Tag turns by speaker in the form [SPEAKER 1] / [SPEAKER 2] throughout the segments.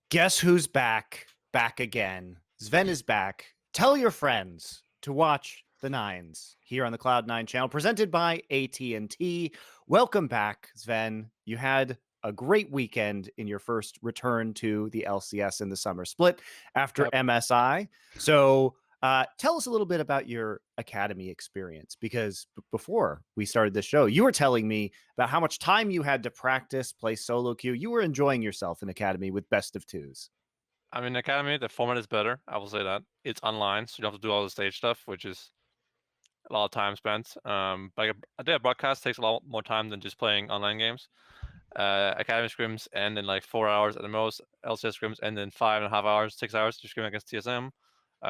[SPEAKER 1] Guess who's back? Back again. Zven is back. Tell your friends to watch the Nines here on the Cloud9 channel, presented by AT&T. Welcome back, Zven. You had a great weekend in your first return to the LCS in the summer split after MSI. So tell us a little bit about your academy experience, because before we started this show, you were telling me about how much time you had to practice, play solo queue. You were enjoying yourself in academy with best of twos.
[SPEAKER 2] I mean, Academy, the format is better. I will say that. It's online, so you don't have to do all the stage stuff, which is a lot of time spent. Like a day of broadcast takes a lot more time than just playing online games. Academy scrims end in like 4 hours at the most. LCS scrims end in 5.5 hours, 6 hours to scrim against TSM.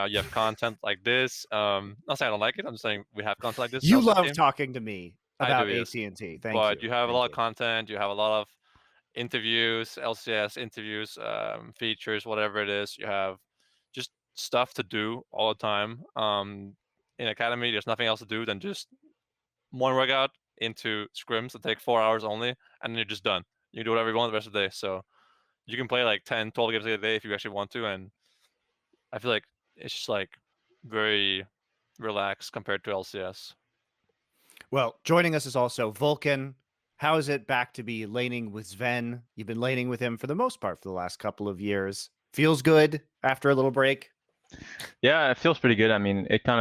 [SPEAKER 2] You have content like this. Not saying I don't like it. I'm just saying we have content like this.
[SPEAKER 1] You
[SPEAKER 2] LCS
[SPEAKER 1] love
[SPEAKER 2] team.
[SPEAKER 1] talking to me
[SPEAKER 2] I do,
[SPEAKER 1] about
[SPEAKER 2] yes.
[SPEAKER 1] AT&T. Thank
[SPEAKER 2] But
[SPEAKER 1] you.
[SPEAKER 2] you have a
[SPEAKER 1] Thank
[SPEAKER 2] lot of
[SPEAKER 1] you.
[SPEAKER 2] content. You have a lot of interviews, LCS interviews, features, whatever it is. You have just stuff to do all the time. In Academy, there's nothing else to do than just one workout into scrims that take 4 hours only, and then you're just done. You do whatever you want the rest of the day. So you can play like 10, 12 games a day if you actually want to, and I feel like it's just like very relaxed compared to LCS.
[SPEAKER 1] Well, joining us is also Vulcan. How is it back to be laning with Zven? You've been laning with him for the most part for the last couple of years. Feels good after a little break?
[SPEAKER 3] Yeah, it feels pretty good. I mean, it kind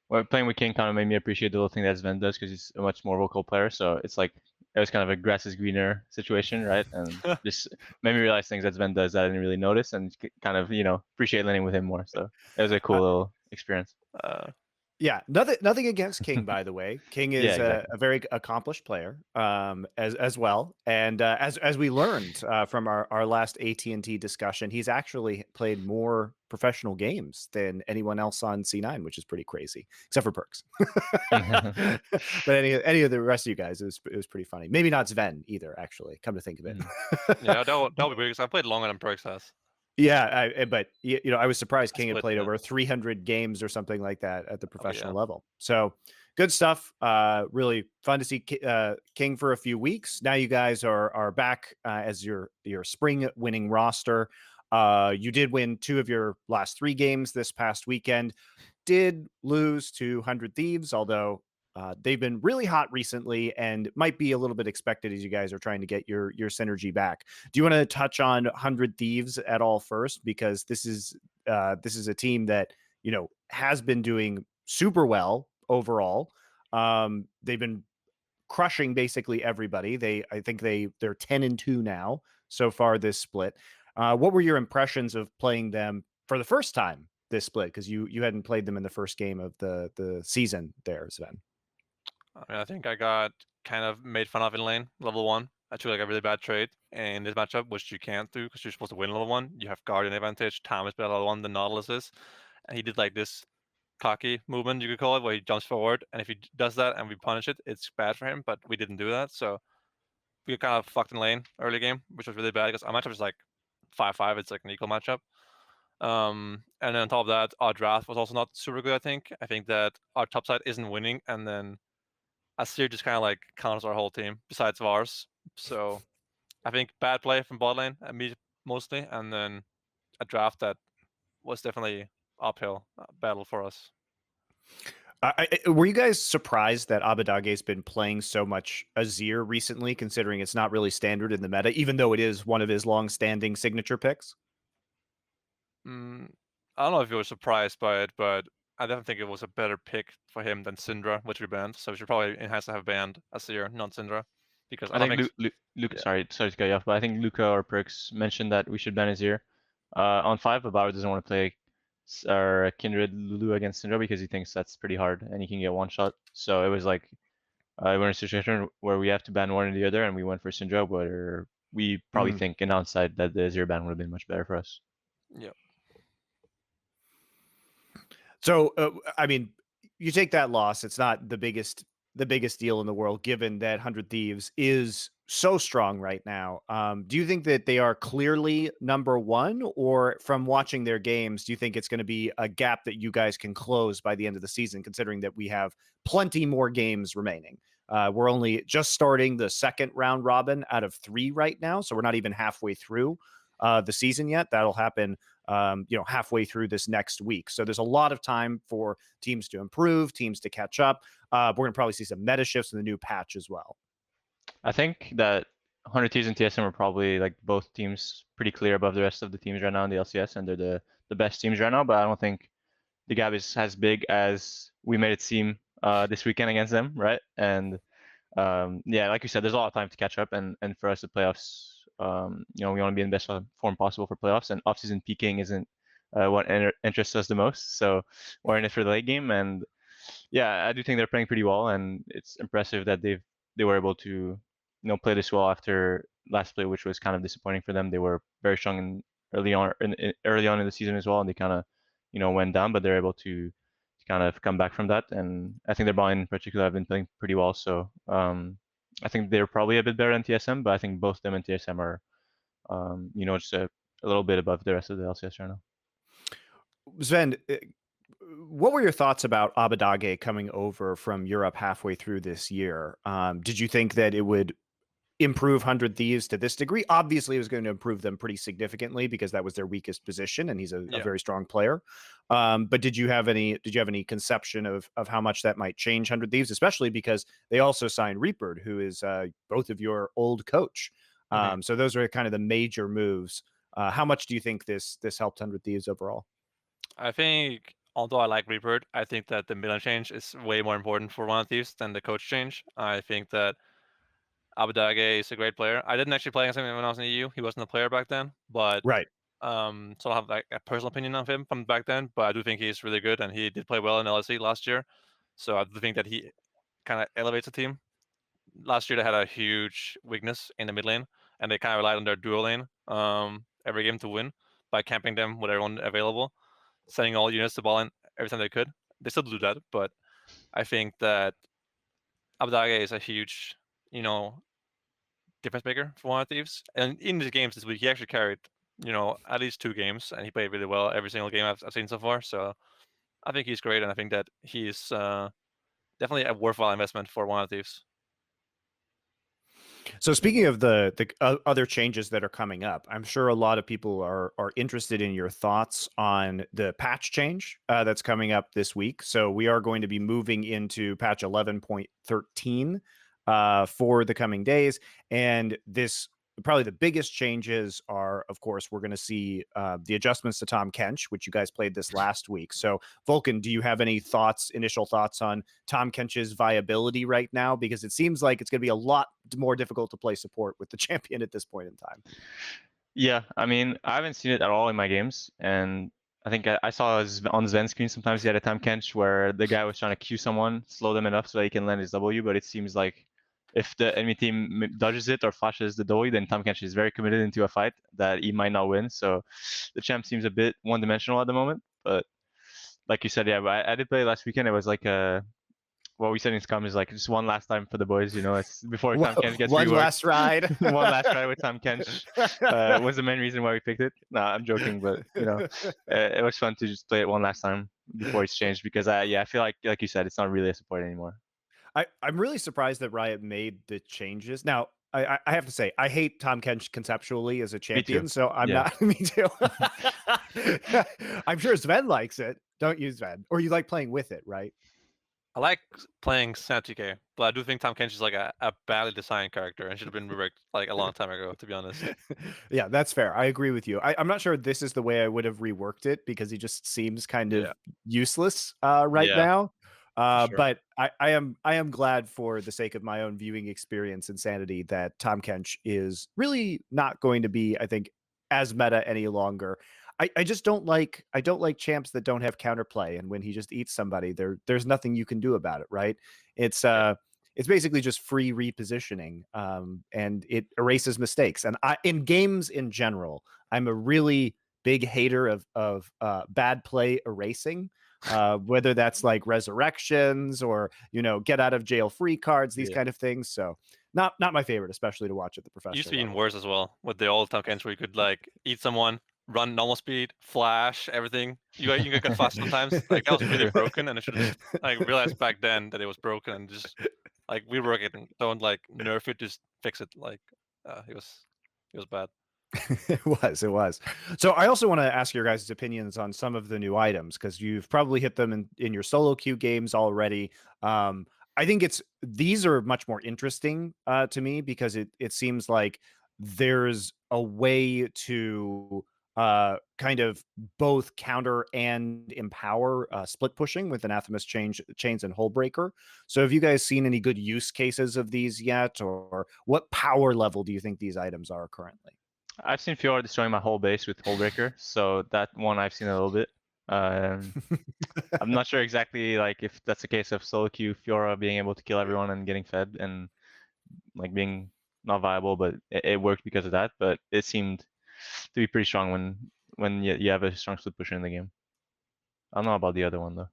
[SPEAKER 3] of playing with King kind of made me appreciate the little thing that Sven does because he's a much more vocal player. So it's like it was kind of a grass is greener situation, right? And just made me realize things that Sven does that I didn't really notice, and kind of appreciate laning with him more. So it was a cool little experience.
[SPEAKER 1] Yeah, nothing against King, by the way. King is
[SPEAKER 3] Yeah, exactly.
[SPEAKER 1] a very accomplished player, as well. And as we learned from our last AT&T discussion, he's actually played more professional games than anyone else on C9, which is pretty crazy, except for Perks. But any of the rest of you guys, it was pretty funny. Maybe not Sven either, actually. Come to think of it.
[SPEAKER 2] Yeah, that'll be weird because I played longer than Perks has.
[SPEAKER 1] Yeah, but I was surprised King had played
[SPEAKER 2] it.
[SPEAKER 1] over 300 games or something like that at the professional
[SPEAKER 2] yeah.
[SPEAKER 1] level. So good stuff. Really fun to see King for a few weeks. Now you guys are back as your spring winning roster. You did win 2 of your last 3 games this past weekend. Did lose to 100 Thieves, although they've been really hot recently and might be a little bit expected as you guys are trying to get your synergy back. Do you want to touch on 100 Thieves at all first? Because this is a team that, has been doing super well overall. They've been crushing basically everybody. I think they're 10-2 now so far this split. What were your impressions of playing them for the first time this split? Because you hadn't played them in the first game of the season there, Sven.
[SPEAKER 2] I mean, I think I got kind of made fun of in lane, level 1. I took like a really bad trade in this matchup, which you can't do because you're supposed to win level 1. You have Guardian advantage. Tom is better level 1 than Nautilus is. And he did like this cocky movement, you could call it, where he jumps forward. And if he does that and we punish it, it's bad for him, but we didn't do that. So we got kind of fucked in lane early game, which was really bad because our matchup is like 5-5. It's like an equal matchup. And then on top of that, our draft was also not super good, I think. I think that our top side isn't winning, and then Asir just kind of like counters our whole team besides Vars. So I think bad play from bot lane, me mostly, and then a draft that was definitely uphill battle for us.
[SPEAKER 1] Were you guys surprised that Abadage has been playing so much Azir recently, considering it's not really standard in the meta, even though it is one of his long-standing signature picks?
[SPEAKER 2] I don't know if you were surprised by it, but I definitely think it was a better pick for him than Syndra, which we banned. So we should probably enhance to have banned Azir, not Syndra, because
[SPEAKER 3] I think Luke. Sorry to cut you off, but I think Luca or Perks mentioned that we should ban Azir. On 5, Bauer doesn't want to play our Kindred Lulu against Syndra because he thinks that's pretty hard and he can get one shot. So it was like we're in a situation where we have to ban one or the other, and we went for Syndra, where we probably think an outside that the Azir ban would have been much better for us.
[SPEAKER 2] Yeah.
[SPEAKER 1] So, I mean, you take that loss. It's not the biggest deal in the world, given that 100 Thieves is so strong right now. Do you think that they are clearly number 1, or from watching their games, do you think it's going to be a gap that you guys can close by the end of the season, considering that we have plenty more games remaining? We're only just starting the second round robin out of 3 right now, so we're not even halfway through. the season yet. That'll happen, halfway through this next week. So there's a lot of time for teams to improve, teams to catch up. We're going to probably see some meta shifts in the new patch as well.
[SPEAKER 3] I think that 100 Thieves and TSM are probably like both teams pretty clear above the rest of the teams right now in the LCS, and they're the best teams right now. But I don't think the gap is as big as we made it seem this weekend against them, right? And yeah, like you said, there's a lot of time to catch up, and for us, the playoffs, we want to be in the best form possible for playoffs, and off-season peaking isn't what interests us the most. So we're in it for the late game, and yeah, I do think they're playing pretty well, and it's impressive that they were able to play this well after last play, which was kind of disappointing for them. They were very strong early on in the season as well, and they kind of went down, but they're able to kind of come back from that. And I think their bot in particular have been playing pretty well. So I think they're probably a bit better than TSM, but I think both them and TSM are just a little bit above the rest of the LCS right now.
[SPEAKER 1] Zven, what were your thoughts about Abadage coming over from Europe halfway through this year? Did you think that it would improve 100 Thieves to this degree? Obviously, it was going to improve them pretty significantly because that was their weakest position, and he's a very strong player. But did you have any conception of how much that might change 100 Thieves, especially because they also signed Reaper, who is both of your old coach. So those are kind of the major moves. How much do you think this helped 100 Thieves overall?
[SPEAKER 2] I think, although I like Reaper, I think that the middle change is way more important for 100 Thieves than the coach change. I think that Abadage is a great player. I didn't actually play against him when I was in the EU. He wasn't a player back then, but
[SPEAKER 1] right.
[SPEAKER 2] So I have like a personal opinion of him from back then. But I do think he's really good, and he did play well in LSE last year. So I do think that he kind of elevates the team. Last year they had a huge weakness in the mid lane, and they kind of relied on their dual lane every game to win by camping them with everyone available, sending all units to ball lane every time they could. They still do that, but I think that Abadage is a huge, difference maker for 100 Thieves. And in the games this week, he actually carried, at least 2 games, and he played really well every single game I've seen so far. So I think he's great, and I think that he's definitely a worthwhile investment for 100 Thieves.
[SPEAKER 1] So speaking of the other changes that are coming up, I'm sure a lot of people are interested in your thoughts on the patch change that's coming up this week. So we are going to be moving into patch 11.13 for the coming days, and this probably the biggest changes are, of course, we're going to see the adjustments to Tahm Kench, which you guys played this last week. So Vulcan, do you have any initial thoughts on Tahm Kench's viability right now? Because it seems like it's going to be a lot more difficult to play support with the champion at this point in time.
[SPEAKER 3] Yeah, I mean, I haven't seen it at all in my games, and I think I saw on Zven's screen sometimes he had a Tahm Kench where the guy was trying to Q someone, slow them enough so that he can land his W, but it seems like if the enemy team dodges it or flashes the W, then Tahm Kench is very committed into a fight that he might not win. So the champ seems a bit one-dimensional at the moment. But like you said, yeah, I did play last weekend. It was like what we said in Scum is like just one last time for the boys. It's before Tahm Kench gets
[SPEAKER 1] one
[SPEAKER 3] reworked.
[SPEAKER 1] last ride.
[SPEAKER 3] One last ride with Tahm Kench was the main reason why we picked it. No, I'm joking, but it was fun to just play it one last time before it's changed because I feel like you said, it's not really a support anymore.
[SPEAKER 1] I'm really surprised that Riot made the changes. Now, I have to say, I hate Tahm Kench conceptually as a champion, so I'm not. Me too. I'm sure Zven likes it. Don't use Zven, or you like playing with it, right?
[SPEAKER 2] I like playing Santuke, but I do think Tahm Kench is like a badly designed character and should have been reworked like a long time ago, to be honest.
[SPEAKER 1] Yeah, that's fair. I agree with you. I'm not sure this is the way I would have reworked it because he just seems kind of useless right now. Sure. But I am glad for the sake of my own viewing experience and sanity that Tahm Kench is really not going to be, I think, as meta any longer. I just don't like champs that don't have counterplay, and when he just eats somebody, there's nothing you can do about it, right? It's basically just free repositioning, and it erases mistakes. And in games in general, I'm a really big hater of bad play erasing. Whether that's like resurrections or get out of jail free cards, these kind of things. So not my favorite, especially to watch at the professional.
[SPEAKER 2] Used to be even worse as well with the old Tahm Kench where you could like eat someone, run normal speed, flash, everything. You get fast sometimes. Like that was really broken, and I should have realized back then that it was broken and just rework it and don't nerf it, just fix it. It was bad.
[SPEAKER 1] It was. So I also want to ask your guys' opinions on some of the new items because you've probably hit them in your solo queue games already. I think these are much more interesting to me because it seems like there's a way to kind of both counter and empower split pushing with Anathema's chains and Hullbreaker. So have you guys seen any good use cases of these yet, or what power level do you think these items are currently?
[SPEAKER 3] I've seen Fiora destroying my whole base with Hullbreaker, so that one I've seen a little bit. I'm not sure exactly like if that's a case of solo queue Fiora being able to kill everyone and getting fed and like being not viable, but it worked because of that. But it seemed to be pretty strong when you have a strong split pusher in the game. I don't know about the other one though.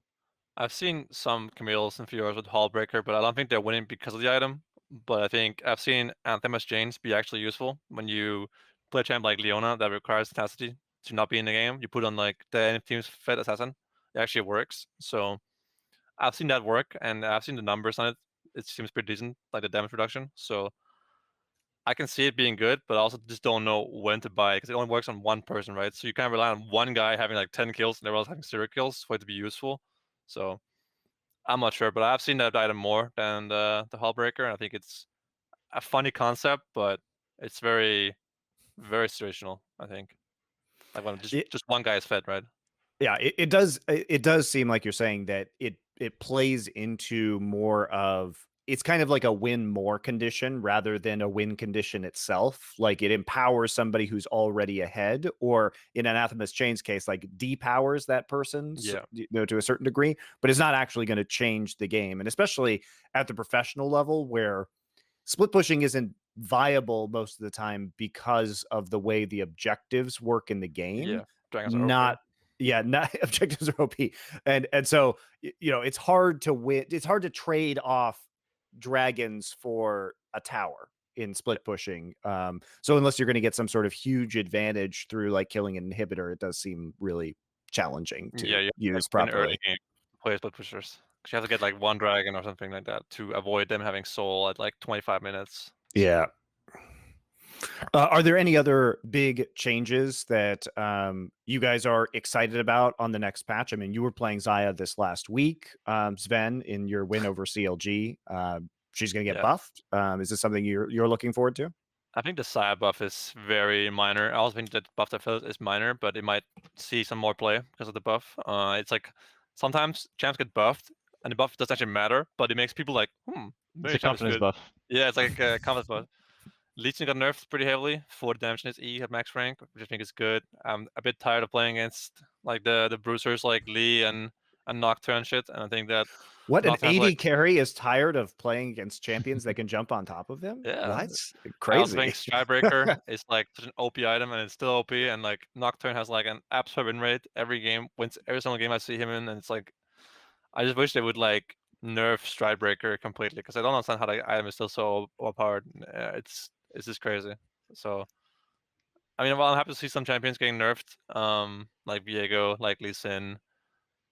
[SPEAKER 2] I've seen some Camille's and Fioras with Hullbreaker, but I don't think they're winning because of the item. But I think I've seen Anthemus Janes be actually useful when you play a champ like Leona that requires tenacity to not be in the game. You put on like the enemy team's fed assassin. It actually works. So I've seen that work, and I've seen the numbers on it. It seems pretty decent, like the damage reduction. So I can see it being good, but I also just don't know when to buy it because it only works on one person, right? So you can't rely on one guy having like 10 kills and everyone else having 0 kills for it to be useful. So I'm not sure, but I've seen that item more than the Hullbreaker, and I think it's a funny concept, but it's very, very situational, I think. Like when just one guy is fed, right?
[SPEAKER 1] Yeah, it does seem like you're saying that it plays into more of, it's kind of like a win more condition rather than a win condition itself. Like it empowers somebody who's already ahead, or in Anathema's Chain's case, like depowers that person,
[SPEAKER 2] Yeah.
[SPEAKER 1] to a certain degree, but it's not actually going to change the game. And especially at the professional level where split pushing isn't viable most of the time because of the way the objectives work in the game.
[SPEAKER 2] Yeah. Dragons are OP.
[SPEAKER 1] Not not objectives are OP. And so it's hard to win. It's hard to trade off dragons for a tower in
[SPEAKER 2] Yeah.
[SPEAKER 1] split pushing. So unless you're going to get some sort of huge advantage through like killing an inhibitor, it does seem really challenging
[SPEAKER 2] Yeah,
[SPEAKER 1] to
[SPEAKER 2] you have to, like,
[SPEAKER 1] use
[SPEAKER 2] win early
[SPEAKER 1] properly.
[SPEAKER 2] game, play split pushers. 'Cause you have to get like one dragon or something like that to avoid them having soul at like 25 minutes. So
[SPEAKER 1] Yeah. Are there any other big changes that you guys are excited about on the next patch? I mean, you were playing Xayah this last week, Sven, in your win over CLG. She's going to get
[SPEAKER 2] yeah.
[SPEAKER 1] buffed. Is this something you're looking forward to?
[SPEAKER 2] I think the Saya buff is very minor. I also think that buff that felt is minor, but it might see some more play because of the buff. It's like sometimes champs get buffed, and the buff doesn't actually matter, but it makes people like,
[SPEAKER 3] It's
[SPEAKER 2] maybe
[SPEAKER 3] a
[SPEAKER 2] champ is
[SPEAKER 3] confidence
[SPEAKER 2] good.
[SPEAKER 3] buff.
[SPEAKER 2] Yeah, it's like a confidence buff. Leeching got nerfed pretty heavily for the damage in his E at max rank, which I think is good. I'm a bit tired of playing against like the bruisers like Lee and Nocturne shit, and I think that
[SPEAKER 1] What, an
[SPEAKER 2] Nocturne has like,
[SPEAKER 1] 80 carry is tired of playing against champions that can jump on top of them?
[SPEAKER 2] yeah.
[SPEAKER 1] What?
[SPEAKER 2] I also
[SPEAKER 1] Crazy.
[SPEAKER 2] think Strybreaker is like such an OP item, and it's still OP. And like Nocturne has like an absolute win rate every game, wins every single game I see him in. And it's like, I just wish they would like nerf Strybreaker completely because I don't understand how the item is still so overpowered. It's just crazy. So I mean, well, I'm happy to see some champions getting nerfed, like Viego, like Lee Sin.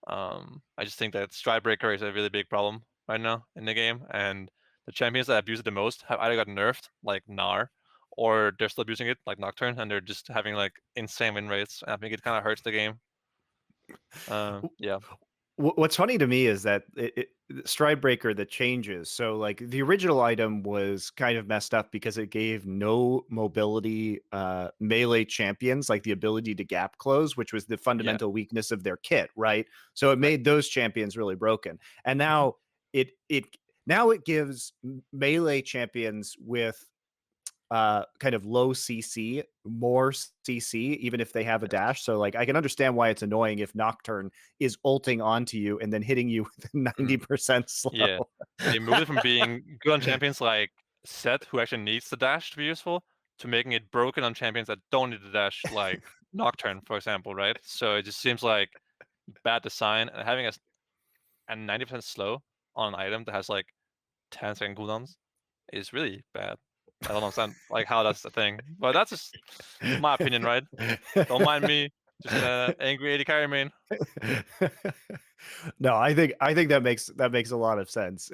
[SPEAKER 2] I just think that Strybreaker is a really big problem right now in the game, and the champions that abuse it the most have either gotten nerfed, like Gnar, or they're still abusing it, like Nocturne, and they're just having like insane win rates. And I think it kind of hurts the game. Yeah,
[SPEAKER 1] What's funny to me is that Stridebreaker, the changes. So like the original item was kind of messed up because it gave no mobility melee champions like the ability to gap close, which was the
[SPEAKER 2] yeah,
[SPEAKER 1] fundamental weakness of their kit, right? So it
[SPEAKER 2] right.
[SPEAKER 1] made those champions really broken. And now it gives melee champions with kind of low CC, more CC, even if they have a
[SPEAKER 2] Yes.
[SPEAKER 1] dash. So like I can understand why it's annoying if Nocturne is ulting onto you and then hitting you with
[SPEAKER 2] Mm,
[SPEAKER 1] 90%
[SPEAKER 2] yeah.
[SPEAKER 1] slow.
[SPEAKER 2] They moved it from being good on champions like Set, who actually needs the dash to be useful, to making it broken on champions that don't need the dash, like Nocturne, for example, right? So it just seems like bad design, and having a 90% slow on an item that has like 10-second cooldowns is really bad. I don't understand like how that's the thing, but that's just my opinion, right? Don't mind me, just an angry 80 carry main.
[SPEAKER 1] No, I think that makes a lot of sense.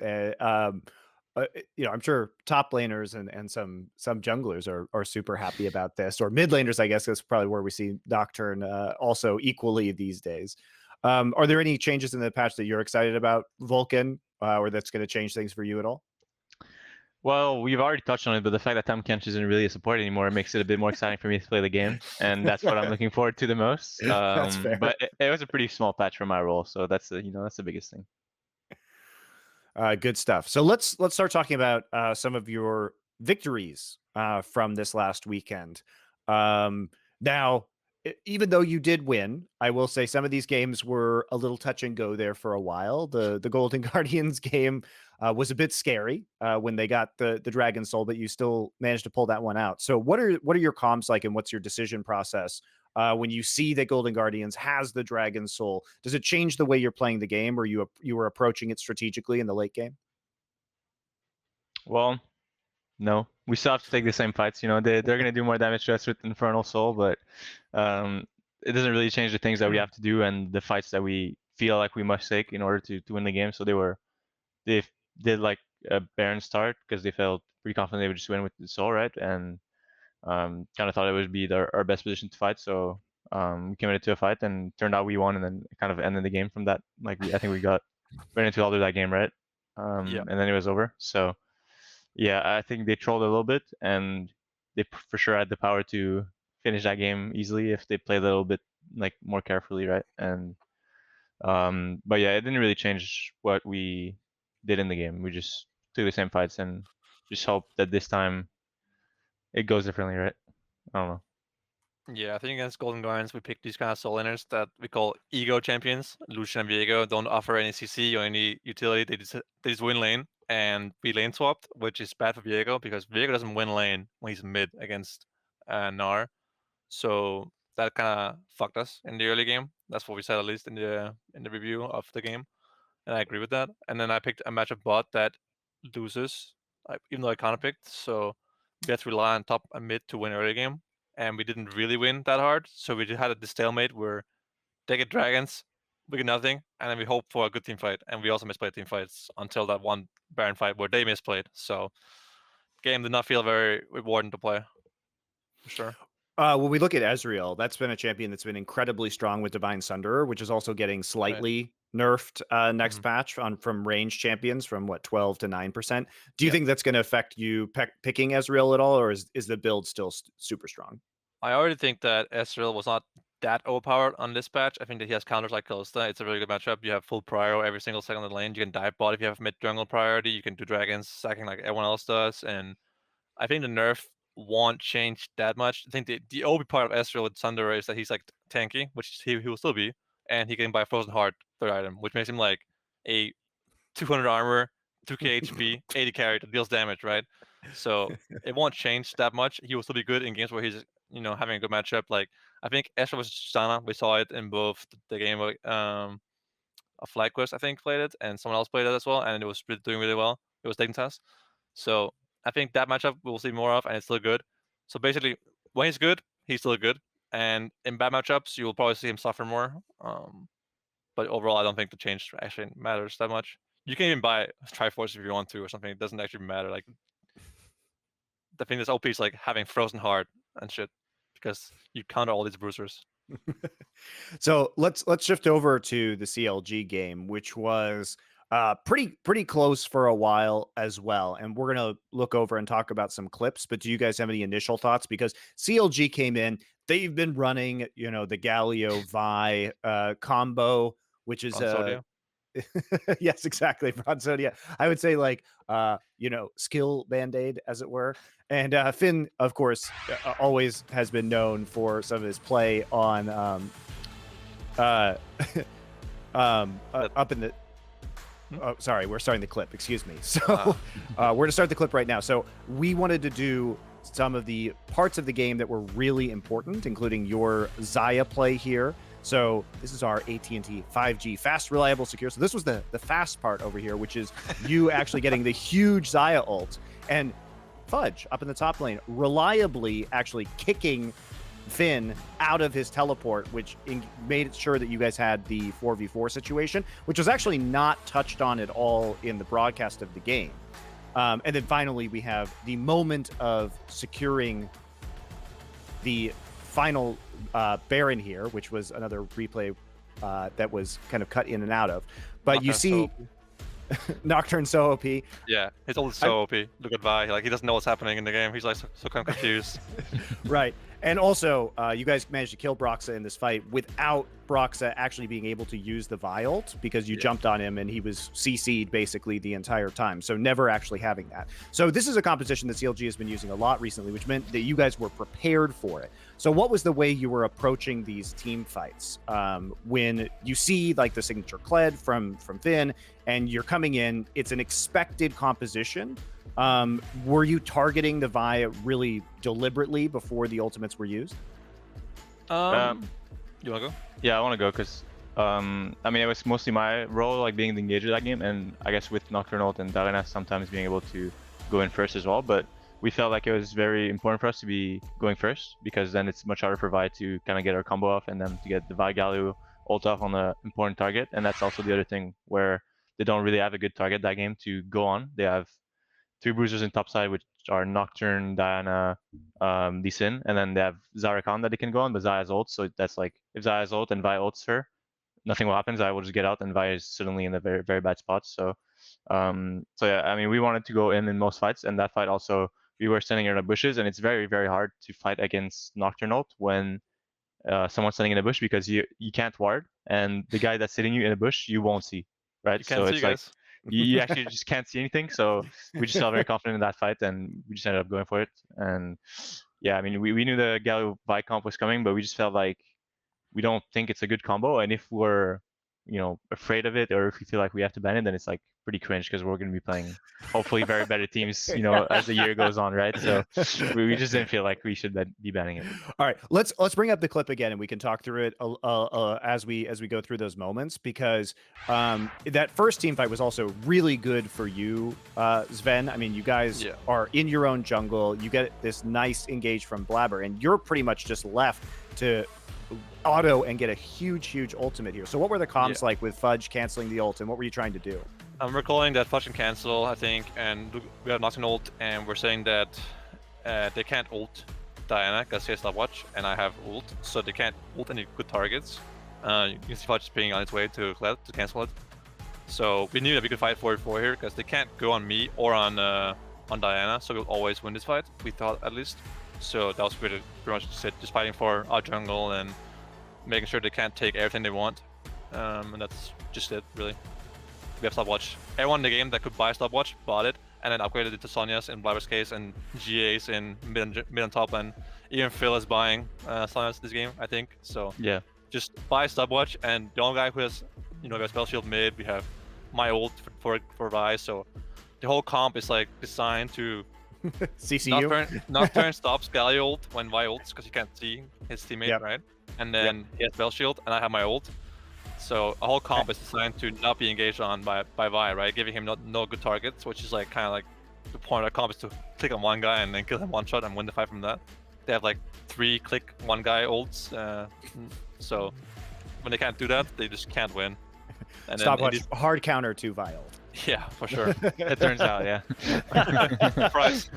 [SPEAKER 1] I'm sure top laners and some junglers are super happy about this, or mid laners, I guess, is probably where we see Nocturne also equally these days. Are there any changes in the patch that you're excited about, Vulcan, or that's going to change things for you at all?
[SPEAKER 3] Well, we've already touched on it, but the fact that Tom Kench isn't really a support anymore makes it a bit more exciting for me to play the game, and that's what I'm looking forward to the most.
[SPEAKER 1] That's fair.
[SPEAKER 3] But it was a pretty small patch for my role, so that's the biggest thing.
[SPEAKER 1] Good stuff. So let's start talking about some of your victories from this last weekend. Now, even though you did win, I will say some of these games were a little touch and go there for a while. The Golden Guardians game was a bit scary when they got the Dragon Soul, but you still managed to pull that one out. So what are your comms like, and what's your decision process when you see that Golden Guardians has the Dragon Soul? Does it change the way you're playing the game, or you were approaching it strategically in the late game?
[SPEAKER 3] Well, no, we still have to take the same fights. They're gonna do more damage to us with Infernal Soul, but it doesn't really change the things that we have to do and the fights that we feel like we must take in order to win the game. So they did like a Baron start because they felt pretty confident they would just win with the Soul, right? And kind of thought it would be our best position to fight. So we committed to a fight, and turned out we won, and then it kind of ended the game from that. Like I think we got right into Elder that game, right?
[SPEAKER 2] Yeah.
[SPEAKER 3] And then it was over. So yeah, I think they trolled a little bit, and they for sure had the power to finish that game easily if they played a little bit like more carefully, right? And but yeah, it didn't really change what we did in the game. We just took the same fights and just hope that this time it goes differently, right? I don't know.
[SPEAKER 2] Yeah, I think against Golden Guardians, we picked these kind of soul laners that we call ego champions. Lucian and Viego don't offer any CC or any utility. They just win lane, and we lane swapped, which is bad for Viego because Viego doesn't win lane when he's mid against Gnar. So that kind of fucked us in the early game. That's what we said, at least in the review of the game, and I agree with that. And then I picked a matchup bot that loses, even though I counter picked. So we had to rely on top and mid to win early game, and we didn't really win that hard. So we just had a stalemate where they get dragons, we get nothing, and then we hope for a good team fight. And we also misplayed team fights until that one Baron fight where they misplayed. So game did not feel very rewarding to play, for sure.
[SPEAKER 1] When we look at Ezreal, that's been a champion that's been incredibly strong with Divine Sunderer, which is also getting slightly nerfed next patch from range champions from what 12 to 9%. Do you think that's going to affect you picking Ezreal at all, or is the build still super strong?
[SPEAKER 2] I already think that Ezreal was not that overpowered on this patch. I think that he has counters like Kalista. It's a really good matchup. You have full prio every single second in the lane. You can dive bot if you have mid jungle priority. You can do dragons sacking like everyone else does. And I think the nerf won't change that much. I think the OP part of Ezreal with Sunderer is that he's like tanky, which he will still be, and he can buy Frozen Heart third item, which makes him like a 200 armor, 2k HP, 80 carry that deals damage, right? So it won't change that much. He will still be good in games where he's having a good matchup. Like I think Ezreal versus Tristana, we saw it in both the game of FlyQuest, I think, played it, and someone else played it as well, and it was doing really well. It was taking tests. So I think that matchup we'll see more of, and it's still good. So basically, when he's good, he's still good. And in bad matchups, you will probably see him suffer more. But overall, I don't think the change actually matters that much. You can even buy Triforce if you want to or something. It doesn't actually matter. Like the thing that's OP is like having Frozen Heart and shit, because you counter all these bruisers.
[SPEAKER 1] So let's shift over to the CLG game, which was pretty close for a while as well, and we're gonna look over and talk about some clips. But do you guys have any initial thoughts? Because CLG came in, they've been running the Galio Vi combo, which is yes, exactly, Bronzodia. I would say like skill band-aid, as it were. And Finn, of course, always has been known for some of his play on up in the sorry, we're starting the clip, excuse me. So we're gonna start the clip right now. So we wanted to do some of the parts of the game that were really important, including your Xayah play here. So this is our AT&T 5G fast, reliable, secure. So this was the fast part over here, which is you actually getting the huge Xayah ult, and Fudge up in the top lane reliably actually kicking Finn out of his teleport, which made sure that you guys had the 4v4 situation, which was actually not touched on at all in the broadcast of the game. And then finally, we have the moment of securing the final Baron here, which was another replay that was kind of cut in and out of. But you see Nocturne so OP.
[SPEAKER 2] Yeah, his ult is so OP. Look at Vi. Like, he doesn't know what's happening in the game. He's like so kind of confused.
[SPEAKER 1] Right. And also, you guys managed to kill Broxa in this fight without Broxa actually being able to use the Vi ult because you jumped on him and he was CC'd basically the entire time. So never actually having that. So this is a composition that CLG has been using a lot recently, which meant that you guys were prepared for it. So what was the way you were approaching these team fights? When you see like the signature Kled from Finn and you're coming in, it's an expected composition. Were you targeting the Vi really deliberately before the ultimates were used?
[SPEAKER 2] You want to go?
[SPEAKER 3] Yeah, I want to go because, I mean, it was mostly my role, like being the engager of that game, and I guess with Nocturnal and Darena sometimes being able to go in first as well. But we felt like it was very important for us to be going first because then it's much harder for Vi to kind of get our combo off and then to get the Vi Galio ult off on the important target. And that's also the other thing where they don't really have a good target that game to go on. They have 3 bruisers in top side, which are Nocturne, Diana, Lee Sin, and then they have Zarya Khan that they can go on, but Zaya's ult, so that's like, if Zaya's ult and Vi ults her, nothing will happen, Zaya will just get out, and Vi is suddenly in a very, very bad spot, so yeah, I mean, we wanted to go in most fights, and that fight also, we were standing in the bushes, and it's very, very hard to fight against Nocturne ult when someone's standing in a bush, because you can't ward, and the guy that's sitting you in a bush, you won't see, right?
[SPEAKER 2] You can't see,
[SPEAKER 3] it's like,
[SPEAKER 2] guys.
[SPEAKER 3] you actually just can't see anything. So we just felt very confident in that fight, and we just ended up going for it. And yeah, I mean, we knew the Galio Vi comp was coming, but we just felt like we don't think it's a good combo. And if we're, you know, afraid of it, or if we feel like we have to ban it, then it's like pretty cringe because we're going to be playing hopefully very better teams, you know, as the year goes on, right? So we just didn't feel like we should be banning it.
[SPEAKER 1] All right, let's bring up the clip again and we can talk through it as we go through those moments, because that first team fight was also really good for you, Zven. I mean, you guys are in your own jungle. You get this nice engage from Blabber, and you're pretty much just left to auto and get a huge ultimate here. So what were the comms like with Fudge canceling the ult, and what were you trying to do?
[SPEAKER 2] I'm recalling that Fudge can cancel, I think, and we have Nocturne ult, and we're saying that they can't ult Diana because she has stopwatch, and I have ult, so they can't ult any good targets. You can see Fudge being on its way to Kled to cancel it. So we knew that we could fight 4v4 here because they can't go on me or on Diana, so we'll always win this fight, we thought at least. So that was pretty much just fighting for our jungle and making sure they can't take everything they want. And that's just it, really. We have stopwatch. Everyone in the game that could buy stopwatch bought it, and then upgraded it to Sonya's in Blabber's case, and GA's in mid and top, and even Phil is buying Sonya's this game, I think. So
[SPEAKER 3] yeah,
[SPEAKER 2] just buy stopwatch, and the only guy who has, you know, we have spell shield mid, we have my ult for Vi, so the whole comp is like designed to
[SPEAKER 1] CCU.
[SPEAKER 2] Nocturne stops Galio ult when Vi ults because you can't see his teammate, right? And then he has spell shield, and I have my ult. So a whole comp is designed to not be engaged on by Vi, right? Giving him no good targets, which is like kind of like the point of the comp is to click on one guy and then kill him one shot and win the fight from that. They have like 3 click one guy ults, so when they can't do that, they just can't win. And
[SPEAKER 1] Stopwatch, hard counter to Vi ult.
[SPEAKER 2] Yeah, for sure.
[SPEAKER 3] It turns out, yeah.
[SPEAKER 2] Surprise.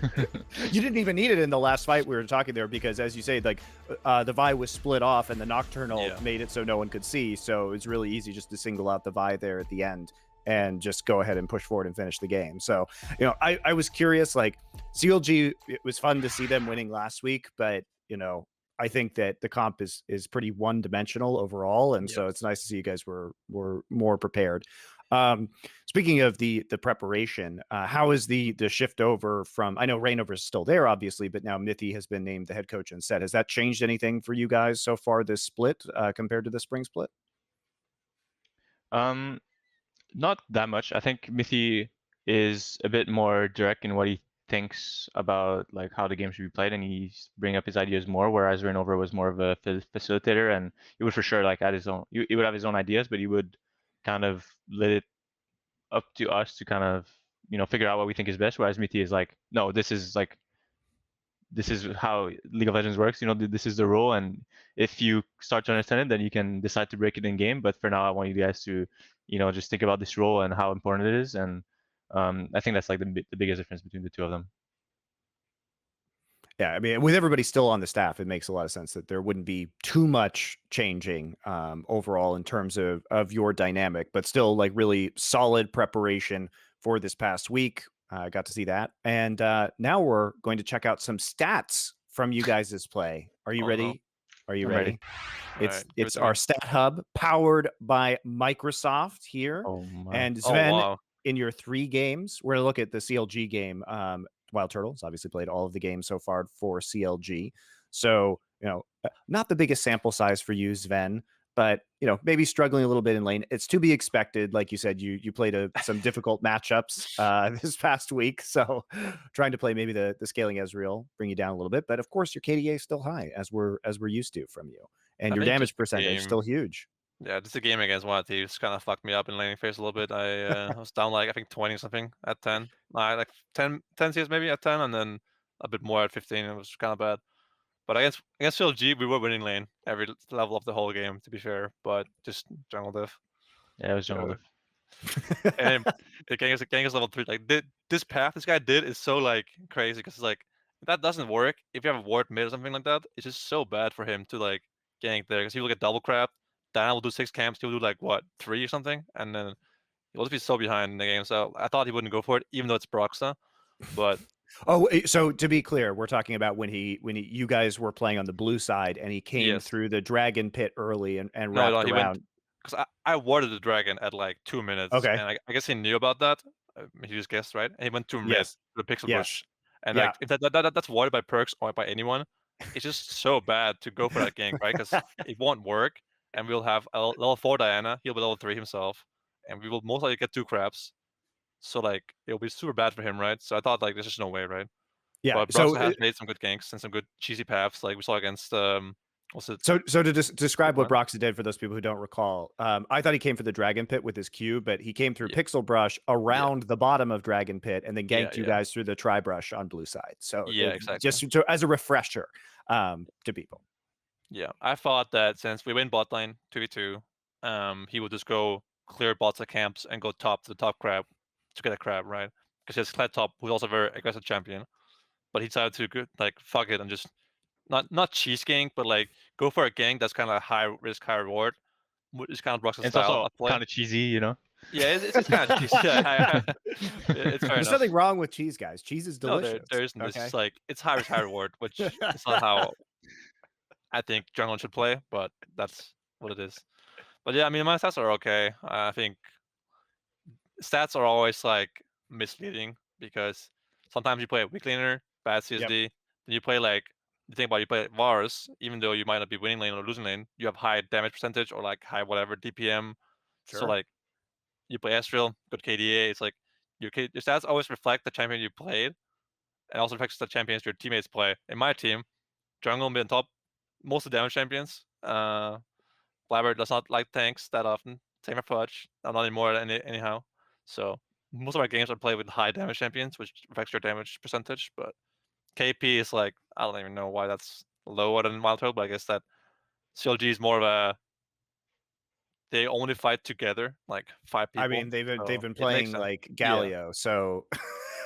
[SPEAKER 1] You didn't even need it in the last fight we were talking there, because as you say, like the Vi was split off and the Nocturnal made it so no one could see. So it's really easy just to single out the Vi there at the end and just go ahead and push forward and finish the game. So, you know, I was curious, like CLG, it was fun to see them winning last week, but, you know, I think that the comp is pretty one-dimensional overall, and so it's nice to see you guys were more prepared. Speaking of the preparation, how is the shift over from? I know Reignover is still there, obviously, but now Mithy has been named the head coach instead. Has that changed anything for you guys so far this split compared to the spring split?
[SPEAKER 3] Not that much. I think Mithy is a bit more direct in what he thinks about like how the game should be played, and he's bring up his ideas more, whereas Reignover was more of a facilitator, and he would for sure like add his own, he would have his own ideas, but he would kind of let it up to us to kind of, you know, figure out what we think is best, whereas Mithy is like, no, this is how League of Legends works, you know, this is the rule, and if you start to understand it, then you can decide to break it in game, but for now I want you guys to, you know, just think about this rule and how important it is, and I think that's like the biggest difference between the two of them.
[SPEAKER 1] Yeah, I mean, with everybody still on the staff, it makes a lot of sense that there wouldn't be too much changing overall in terms of your dynamic, but still like really solid preparation for this past week. I got to see that, and now we're going to check out some stats from you guys' play. Are you ready? Are you
[SPEAKER 3] I'm ready.
[SPEAKER 1] It's our stat hub powered by Microsoft here,
[SPEAKER 3] Oh my.
[SPEAKER 1] and
[SPEAKER 2] Oh
[SPEAKER 1] Zven,
[SPEAKER 2] wow.
[SPEAKER 1] in your 3 games, we're gonna look at the CLG game. Wild Turtles obviously played all of the games so far for CLG. So, not the biggest sample size for you, Zven, but, maybe struggling a little bit in lane. It's to be expected. Like you said, you played some difficult matchups this past week. So trying to play maybe the scaling Ezreal, bring you down a little bit. But of course, your KDA is still high as we're used to from you. And
[SPEAKER 2] I
[SPEAKER 1] your
[SPEAKER 2] think
[SPEAKER 1] damage
[SPEAKER 2] just the
[SPEAKER 1] percentage
[SPEAKER 2] game.
[SPEAKER 1] still huge.
[SPEAKER 2] Yeah, just a game against one of the teams kind of fucked me up in laning phase a little bit. I was down like I think 20 something at 10. Like 10 CS maybe at 10, and then a bit more at 15. It was kind of bad. But against CLG, we were winning lane every level of the whole game, to be fair. But just jungle diff.
[SPEAKER 3] Yeah, it was jungle
[SPEAKER 2] Uh,
[SPEAKER 3] diff.
[SPEAKER 2] And the gang is level 3. Like this path this guy did is so like crazy because it's like if that doesn't work. If you have a ward mid or something like that, it's just so bad for him to like gank there because he will get double crap. Diana will do 6 camps. He'll do like what 3 or something, and then he'll just be so behind in the game. So I thought he wouldn't go for it, even though it's Broxah. But
[SPEAKER 1] Oh, so to be clear, we're talking about when you guys were playing on the blue side and he came
[SPEAKER 2] yes,
[SPEAKER 1] through the dragon pit early and
[SPEAKER 2] no,
[SPEAKER 1] wrapped
[SPEAKER 2] he went
[SPEAKER 1] around.
[SPEAKER 2] because I warded the dragon at like 2 minutes,
[SPEAKER 1] Okay.
[SPEAKER 2] and I guess he knew about that. He just guessed, right? And he went to mid
[SPEAKER 1] Yes.
[SPEAKER 2] to the pixel
[SPEAKER 1] Yes.
[SPEAKER 2] bush, and
[SPEAKER 1] Yeah.
[SPEAKER 2] like if that's warded by perks or by anyone, it's just so bad to go for that gank, right? Because it won't work, and we'll have a level 4 Diana. He'll be level 3 himself, and we will most likely get 2 crabs. So like it'll be super bad for him, right? So I thought like there's just no way, right?
[SPEAKER 1] Yeah.
[SPEAKER 2] But
[SPEAKER 1] So
[SPEAKER 2] Broxah has made some good ganks and some good cheesy paths, like we saw against what's it?
[SPEAKER 1] So to describe what
[SPEAKER 2] What?
[SPEAKER 1] Broxah did for those people who don't recall, I thought he came for the Dragon Pit with his Q, but he came through
[SPEAKER 2] Yeah.
[SPEAKER 1] Pixel Brush around the bottom of Dragon Pit and then ganked you
[SPEAKER 2] Yeah.
[SPEAKER 1] guys through the Tri Brush on blue side. So
[SPEAKER 2] Yeah, exactly.
[SPEAKER 1] just as a refresher to people.
[SPEAKER 2] Yeah, I thought that since we win bot lane 2v2, he would just go clear bots of camps and go top to the top crab to get a crab, right? Because he has Kled top, who's also a very aggressive champion. But he decided to go, like fuck it and just not cheese gank, but like go for a gank that's kind of high risk, high reward. It's kind of Brox's
[SPEAKER 3] It's
[SPEAKER 2] style
[SPEAKER 3] also
[SPEAKER 2] of play.
[SPEAKER 3] kind of cheesy, you know.
[SPEAKER 2] Yeah, it's kind of cheesy. Yeah, it's fair
[SPEAKER 1] There's
[SPEAKER 2] enough.
[SPEAKER 1] nothing wrong with cheese, guys. Cheese is
[SPEAKER 2] No,
[SPEAKER 1] delicious.
[SPEAKER 2] there isn't.
[SPEAKER 1] Okay?
[SPEAKER 2] It's just like it's high risk, high reward, which is not how I think jungle should play, but that's what it is. But yeah, I mean, my stats are okay. I think stats are always like misleading because sometimes you play a weak laner, bad CSD, then you play like you think about you play Vars, even though you might not be winning lane or losing lane, you have high damage percentage or like high whatever DPM. So
[SPEAKER 1] Sure.
[SPEAKER 2] like you play Ezreal, good KDA. It's like your stats always reflect the champion you played, and also reflects the champions your teammates play. In my team, jungle, mid, and top, most of the damage champions. Blabber does not like tanks that often. Same for Fudge, not anymore anyhow. So most of my games are played with high damage champions, which affects your damage percentage. But KP is like I don't even know why that's lower than Wild Turtle, but I guess that CLG is more of a they only fight together, like 5 people.
[SPEAKER 1] I mean, they've
[SPEAKER 2] so
[SPEAKER 1] been
[SPEAKER 2] it makes
[SPEAKER 1] playing
[SPEAKER 2] sense.
[SPEAKER 1] like
[SPEAKER 2] Yeah.
[SPEAKER 1] Galio, so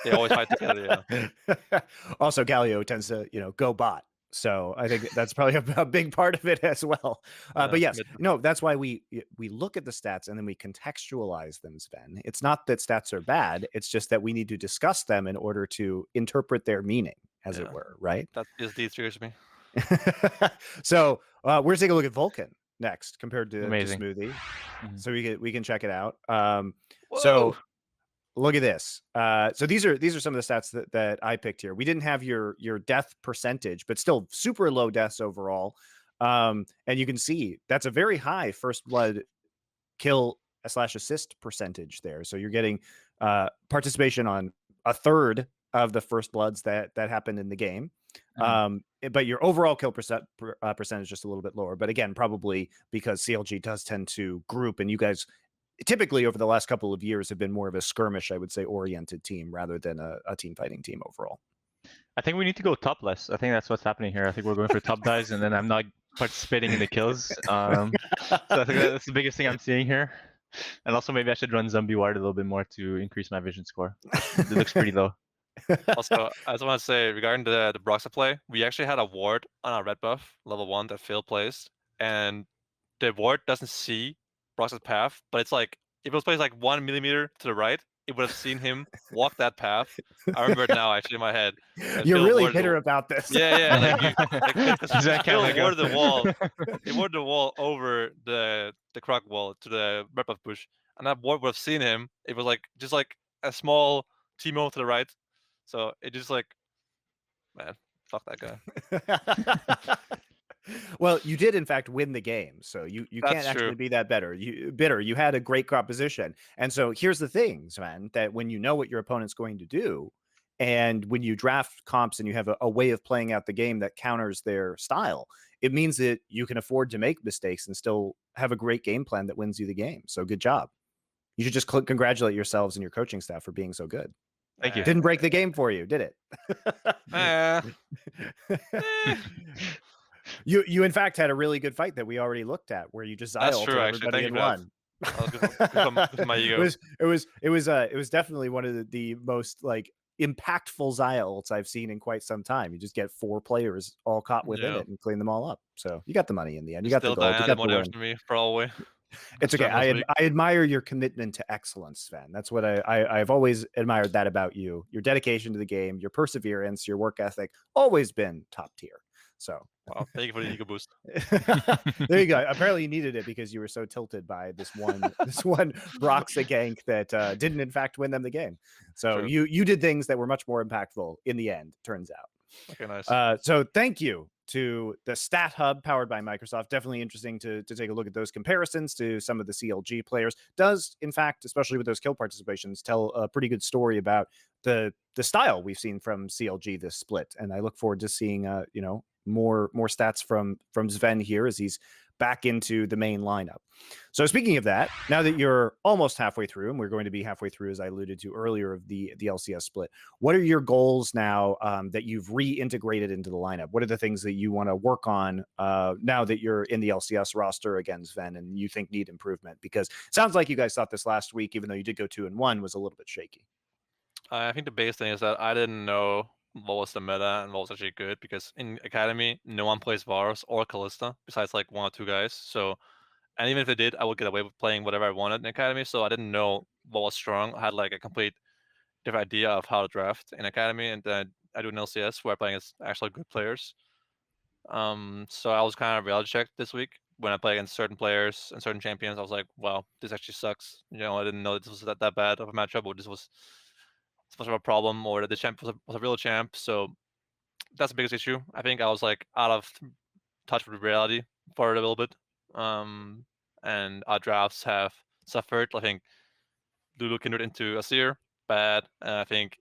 [SPEAKER 2] They always fight together. Yeah.
[SPEAKER 1] Also, Galio tends to go bot. So I think that's probably a big part of it as well. But yes, that's why we look at the stats and then we contextualize them, Sven. It's not that stats are bad. It's just that we need to discuss them in order to interpret their meaning, as it were, right?
[SPEAKER 2] That is the triggers me.
[SPEAKER 1] So we're gonna take a look at Vulcan next compared to
[SPEAKER 3] Amazing.
[SPEAKER 1] Smoothie.
[SPEAKER 3] Mhm.
[SPEAKER 1] So we can check it out.
[SPEAKER 2] Whoa.
[SPEAKER 1] So look at this. So these are some of the stats that I picked here. We didn't have your death percentage, but still super low deaths overall. And you can see that's a very high first blood kill / assist percentage there. So you're getting participation on a third of the first bloods that happened in the game. But your overall kill percentage just a little bit lower. But again, probably because CLG does tend to group, and you guys typically over the last couple of years have been more of a skirmish, I would say, oriented team rather than a team fighting team overall.
[SPEAKER 3] I think we need to go top less. I think that's what's happening here. I think we're going for top dives, and then I'm not participating in the kills. So I think that's the biggest thing I'm seeing here. And also maybe I should run Zombie Ward a little bit more to increase my vision score. It looks pretty low.
[SPEAKER 2] Also, I just want to say regarding the Broxa play, we actually had a ward on our red buff, level 1, that Phil placed, and the ward doesn't see Brox's path, but it's like, if it was placed like 1 millimeter to the right, it would have seen him walk that path. I remember it now, actually, in my head.
[SPEAKER 1] You're
[SPEAKER 2] Phil
[SPEAKER 1] really
[SPEAKER 2] warded
[SPEAKER 1] bitter about this.
[SPEAKER 2] Yeah, like you, because
[SPEAKER 3] Zven can't
[SPEAKER 2] Phil
[SPEAKER 3] let go.
[SPEAKER 2] warded the wall. He warded the wall over the croc wall to the red buff bush, and that ward would have seen him. It was like just like a small Timo to the right, so it just like, man, fuck that guy.
[SPEAKER 1] Well, you did in fact win the game, so you
[SPEAKER 2] That's
[SPEAKER 1] can't actually
[SPEAKER 2] true.
[SPEAKER 1] be that bitter. You had a great composition, and so here's the thing, Sven, that when you know what your opponent's going to do, and when you draft comps and you have a way of playing out the game that counters their style, it means that you can afford to make mistakes and still have a great game plan that wins you the game. So good job. You should just congratulate yourselves and your coaching staff for being so good.
[SPEAKER 3] Thank you.
[SPEAKER 1] Didn't break the game for you, did it?
[SPEAKER 2] Eh.
[SPEAKER 1] You in fact had a really good fight that we already looked at, where you just
[SPEAKER 2] That's
[SPEAKER 1] Zyle
[SPEAKER 2] true, actually.
[SPEAKER 1] everybody
[SPEAKER 2] Thank
[SPEAKER 1] and
[SPEAKER 2] you for that.
[SPEAKER 1] won.
[SPEAKER 2] Good for my ego.
[SPEAKER 1] It was definitely one of the most like impactful Zyles I've seen in quite some time. You just get 4 players all caught within
[SPEAKER 2] Yeah.
[SPEAKER 1] it and clean them all up. So you got the money in the end. You
[SPEAKER 2] You're
[SPEAKER 1] got the
[SPEAKER 2] still
[SPEAKER 1] gold. You
[SPEAKER 2] dying
[SPEAKER 1] got
[SPEAKER 2] more
[SPEAKER 1] the
[SPEAKER 2] damage
[SPEAKER 1] win.
[SPEAKER 2] than me, probably.
[SPEAKER 1] It's okay. I admire your commitment to excellence, Sven. That's what I've always admired that about you. Your dedication to the game, your perseverance, your work ethic, always been top tier. So
[SPEAKER 2] Wow, thank you for the ego boost.
[SPEAKER 1] there you go. Apparently you needed it because you were so tilted by this one Broxa gank that didn't in fact win them the game. So
[SPEAKER 2] True.
[SPEAKER 1] you did things that were much more impactful in the end, turns out.
[SPEAKER 2] Okay, nice.
[SPEAKER 1] So thank you to the Stat Hub powered by Microsoft. Definitely interesting to take a look at those comparisons to some of the CLG players. Does, in fact, especially with those kill participations, tell a pretty good story about the style we've seen from CLG this split. And I look forward to seeing more stats from Zven here as he's back into the main lineup. So speaking of that, now that you're almost halfway through, and we're going to be halfway through, as I alluded to earlier, of the LCS split, what are your goals now that you've reintegrated into the lineup? What are the things that you want to work on now that you're in the LCS roster against Zven and you think need improvement? Because it sounds like you guys thought this last week, even though you did go 2-1, was a little bit shaky.
[SPEAKER 2] I think the biggest thing is that I didn't know what was the meta and what was actually good, because in Academy, no one plays Varus or Kalista besides like 1 or 2 guys. So, and even if they did, I would get away with playing whatever I wanted in Academy. So I didn't know what was strong. I had like a complete different idea of how to draft in Academy, and then I do an LCS where I'm playing as actually good players. So I was kind of reality checked this week when I play against certain players and certain champions. I was like, wow, this actually sucks. I didn't know this was that bad of a matchup, or this was so much of a problem, or that the champ was a real champ. So that's the biggest issue. I think I was like out of touch with reality for a little bit. And our drafts have suffered. I think Lulu Kindred into Asir, bad. And I think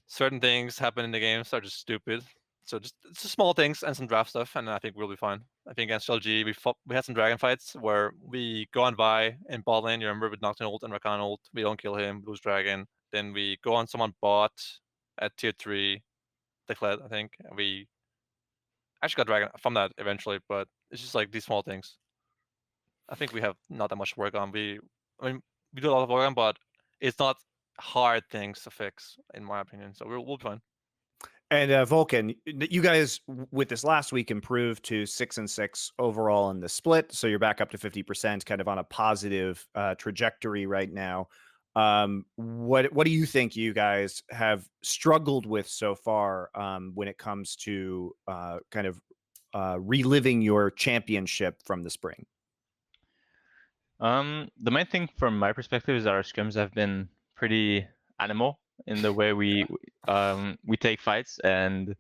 [SPEAKER 2] certain things happen in the games are just stupid. So just small things and some draft stuff, and I think we'll be fine. I think against LG, we had some dragon fights where we go on Vi in bot lane. You remember with Nocturne ult and Rakan ult, we don't kill him, lose dragon. Then we go on someone bot at tier 3, Declare, I think, and we actually got dragon from that eventually. But it's just like these small things. I think we have not that much work on. We do a lot of work on, but it's not hard things to fix, in my opinion. So we'll be fine.
[SPEAKER 1] And Vulcan, you guys with this last week improved to 6-6 overall in the split, so you're back up to 50%, kind of on a positive trajectory right now. What do you think you guys have struggled with so far when it comes to kind of reliving your championship from the spring?
[SPEAKER 3] The main thing from my perspective is that our scrims have been pretty animal in the way we take fights, and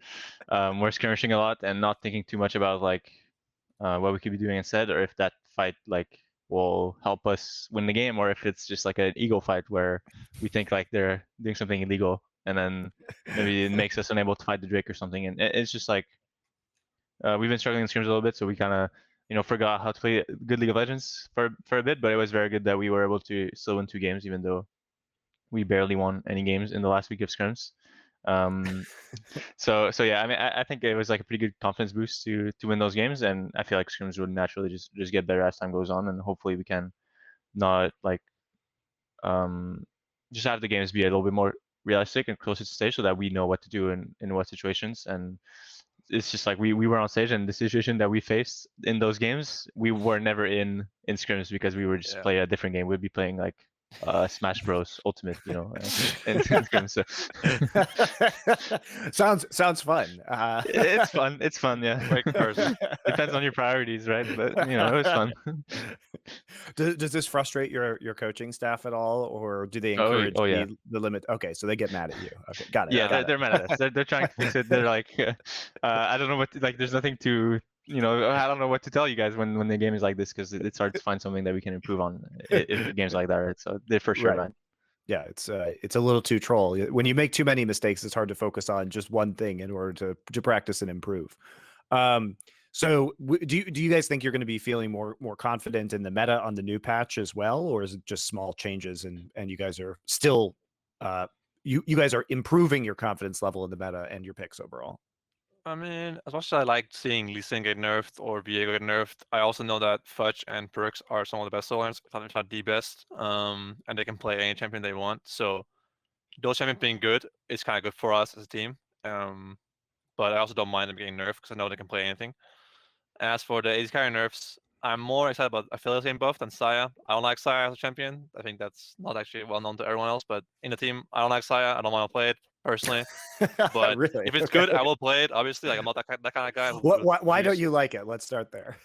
[SPEAKER 3] we're skirmishing a lot and not thinking too much about like what we could be doing instead, or if that fight like will help us win the game, or if it's just like an ego fight where we think like they're doing something illegal and then maybe it makes us unable to fight the Drake or something. And it's just like we've been struggling in scrims a little bit, so we kind of forgot how to play good League of Legends for a bit, but it was very good that we were able to still win 2 games, even though we barely won any games in the last week of scrims. So yeah, I mean, I think it was like a pretty good confidence boost to win those games, and I feel like scrims would naturally just get better as time goes on, and hopefully we can not like just have the games be a little bit more realistic and closer to stage, so that we know what to do in what situations. And it's just like we were on stage, and the situation that we faced in those games, we were never in scrims, because we would just play a different game. We'd be playing like Smash Bros Ultimate, you know, in scrims. So.
[SPEAKER 1] sounds fun.
[SPEAKER 3] It's fun. It's fun. Yeah.
[SPEAKER 2] Great comparison.
[SPEAKER 3] Depends on your priorities, right? But you know, it was fun.
[SPEAKER 1] Does this frustrate your coaching staff at all, or do they encourage
[SPEAKER 3] yeah.
[SPEAKER 1] the limit? Okay, so they get mad at you. Okay, got it.
[SPEAKER 3] Yeah, they're mad at us. They're trying to fix it. They're like, I don't know what like. There's nothing to, you know, I don't know what to tell you guys when the game is like this, because it's hard to find something that we can improve on if the game's like that. Right? So they're for sure, man.
[SPEAKER 1] Yeah, it's a little too troll. When you make too many mistakes, it's hard to focus on just one thing in order to practice and improve. So do you guys think you're going to be feeling more confident in the meta on the new patch as well, or is it just small changes and you guys are still you guys are improving your confidence level in the meta and your picks overall?
[SPEAKER 2] I mean, as much as I like seeing Lee Sin get nerfed or Viego get nerfed, I also know that Fudge and Perks are some of the best solo if not the best, and they can play any champion they want. So those champions being good is kind of good for us as a team. But I also don't mind them getting nerfed because I know they can play anything. As for the AD carry nerfs, I'm more excited about Aphelios getting buffed than Saya. I don't like Saya as a champion. I think that's not actually well known to everyone else, but in the team, I don't like Saya. I don't want to play it personally. But
[SPEAKER 1] really?
[SPEAKER 2] if it's good, I will play it. Obviously, like I'm not that kind of guy.
[SPEAKER 1] Why don't you like it? Let's start there.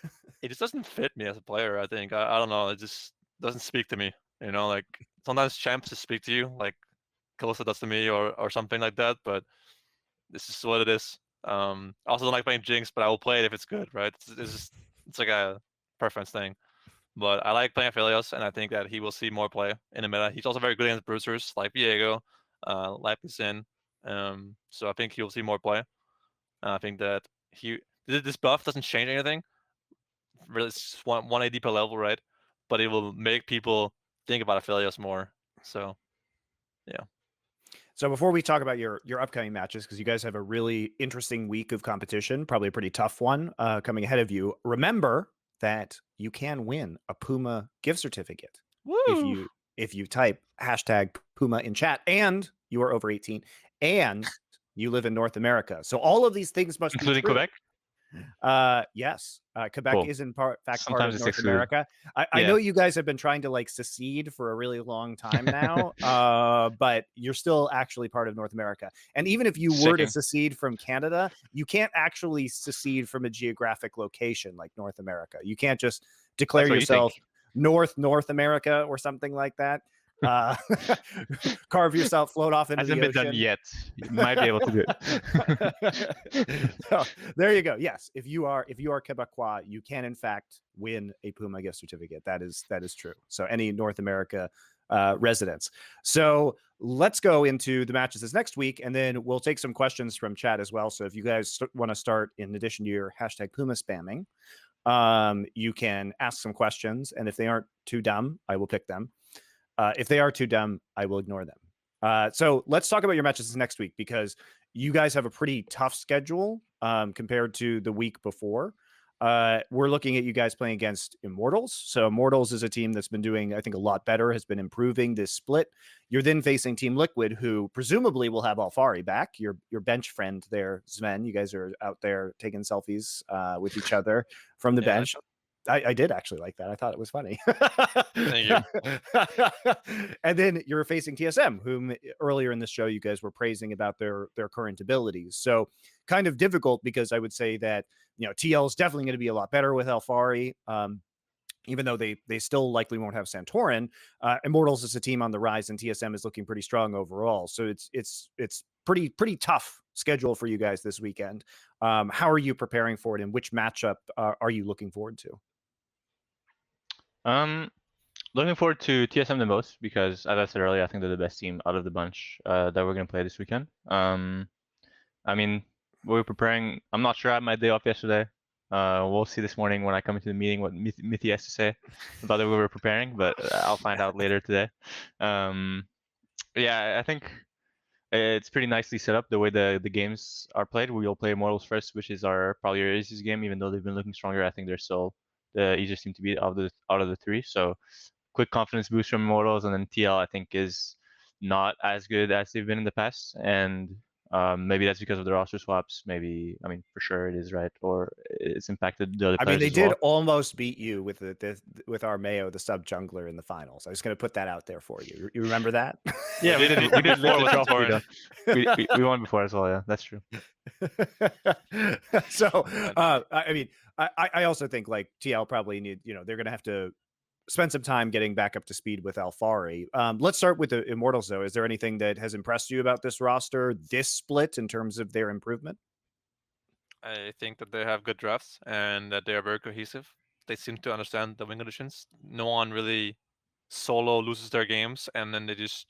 [SPEAKER 2] It just doesn't fit me as a player. I think I don't know. It just doesn't speak to me. You know, like sometimes champs just speak to you, like Kalista does to me, or something like that. But this is what it is. I also don't like playing Jinx, but I will play it if it's good, right? It's like a preference thing. But I like playing Aphelios, and I think that he will see more play in the meta. He's also very good against bruisers like Viego, like Lee Sin. So I think he'll see more play. I think that this buff doesn't change anything. Really, it's one AD per level, right? But it will make people think about Aphelios more. So, yeah.
[SPEAKER 1] So before we talk about your upcoming matches, because you guys have a really interesting week of competition, probably a pretty tough one
[SPEAKER 2] coming
[SPEAKER 1] ahead of you. Remember that you can win a Puma gift certificate if you type hashtag Puma in chat, and you are over 18, and you live in North America. So all of these things must
[SPEAKER 3] including
[SPEAKER 1] be true.
[SPEAKER 3] Quebec.
[SPEAKER 1] Yes, Quebec is in fact part of North America. I know you guys have been trying to like secede for a really long time now, but you're still actually part of North America. And even if you were to secede from Canada, you can't actually secede from a geographic location like North America. You can't just declare yourself North America or something like that. Carve yourself, float off into the ocean.
[SPEAKER 3] Hasn't been done yet. You might be able to do
[SPEAKER 1] it. So, there you go. Yes, if you are Quebecois, you can in fact win a Puma gift certificate. That is true. So any North America residents. So let's go into the matches this next week, and then we'll take some questions from chat as well. So if you guys want to start, in addition to your hashtag Puma spamming, you can ask some questions, and if they aren't too dumb, I will pick them. If they are too dumb, I will ignore them. So let's talk about your matches next week, because you guys have a pretty tough schedule compared to the week before. We're looking at you guys playing against Immortals. So Immortals is a team that's been doing, I think, a lot better, has been improving this split. You're then facing Team Liquid, who presumably will have Alfari back, your bench friend there, Zven. You guys are out there taking selfies with each other from the bench. I did actually like that. I thought it was funny.
[SPEAKER 2] Thank you.
[SPEAKER 1] And then you're facing TSM, whom earlier in this show you guys were praising about their current abilities. So kind of difficult, because I would say that, you know, TL is definitely going to be a lot better with Alfari. Even though they still likely won't have Santorin, Immortals is a team on the rise, and TSM is looking pretty strong overall. So it's pretty tough schedule for you guys this weekend. How are you preparing for it, and which matchup are you looking forward to?
[SPEAKER 3] Looking forward to TSM the most, because as I said earlier, I think they're the best team out of the bunch that we're going to play this weekend. I mean, we're preparing. I'm not sure I had my day off yesterday. We'll see this morning when I come into the meeting what Mithy has to say about that we were preparing, but I'll find out later today. Yeah, I think it's pretty nicely set up the way the games are played. We'll play Immortals first, which is probably our easiest game, even though they've been looking stronger. I think they're still the easiest team to beat out of the three. So quick confidence boost from Immortals, and then TL I think is not as good as they've been in the past, and maybe that's because of the roster swaps. Maybe, I mean, for sure it is, right? Or it's impacted the other
[SPEAKER 1] I mean,
[SPEAKER 3] players
[SPEAKER 1] they
[SPEAKER 3] as
[SPEAKER 1] did
[SPEAKER 3] well.
[SPEAKER 1] almost beat you with our Mayo, the sub jungler, in the finals. I was going to put that out there for you. You remember that?
[SPEAKER 3] Yeah, we did lift
[SPEAKER 2] before
[SPEAKER 3] the
[SPEAKER 2] with the
[SPEAKER 3] trophy though.
[SPEAKER 2] torrent.
[SPEAKER 3] We won before as well. Yeah, that's true.
[SPEAKER 1] So, I mean, I also think like TL probably need, they're going to have to spend some time getting back up to speed with Alfari. Let's start with the Immortals, though. Is there anything that has impressed you about this roster, this split, in terms of their improvement?
[SPEAKER 2] I think that they have good drafts and that they are very cohesive. They seem to understand the win conditions. No one really solo loses their games, and then they just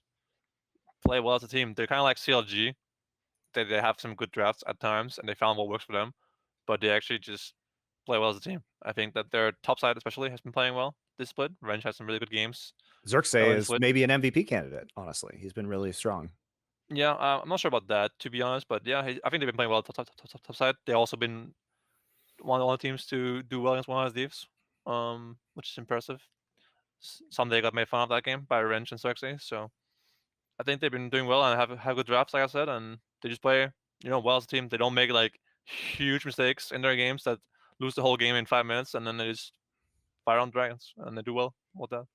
[SPEAKER 2] play well as a team. They're kind of like CLG. They have some good drafts at times, and they found what works for them, but they actually just play well as a team. I think that their top side especially has been playing well this split. Wrench has some really good games.
[SPEAKER 1] Xerxes is
[SPEAKER 2] Split.
[SPEAKER 1] maybe an MVP candidate, honestly. He's been really strong.
[SPEAKER 2] Yeah, I'm not sure about that, to be honest, but yeah, I think they've been playing well top side. They've also been one of the teams to do well against one of the Thieves, which is impressive. Someday got made fun of that game by Wrench and Xerxes, so I think they've been doing well and have good drafts, like I said, and they just play, well as a team. They don't make like huge mistakes in their games that lose the whole game in 5 minutes, and then they just fire on dragons, and they do well with that.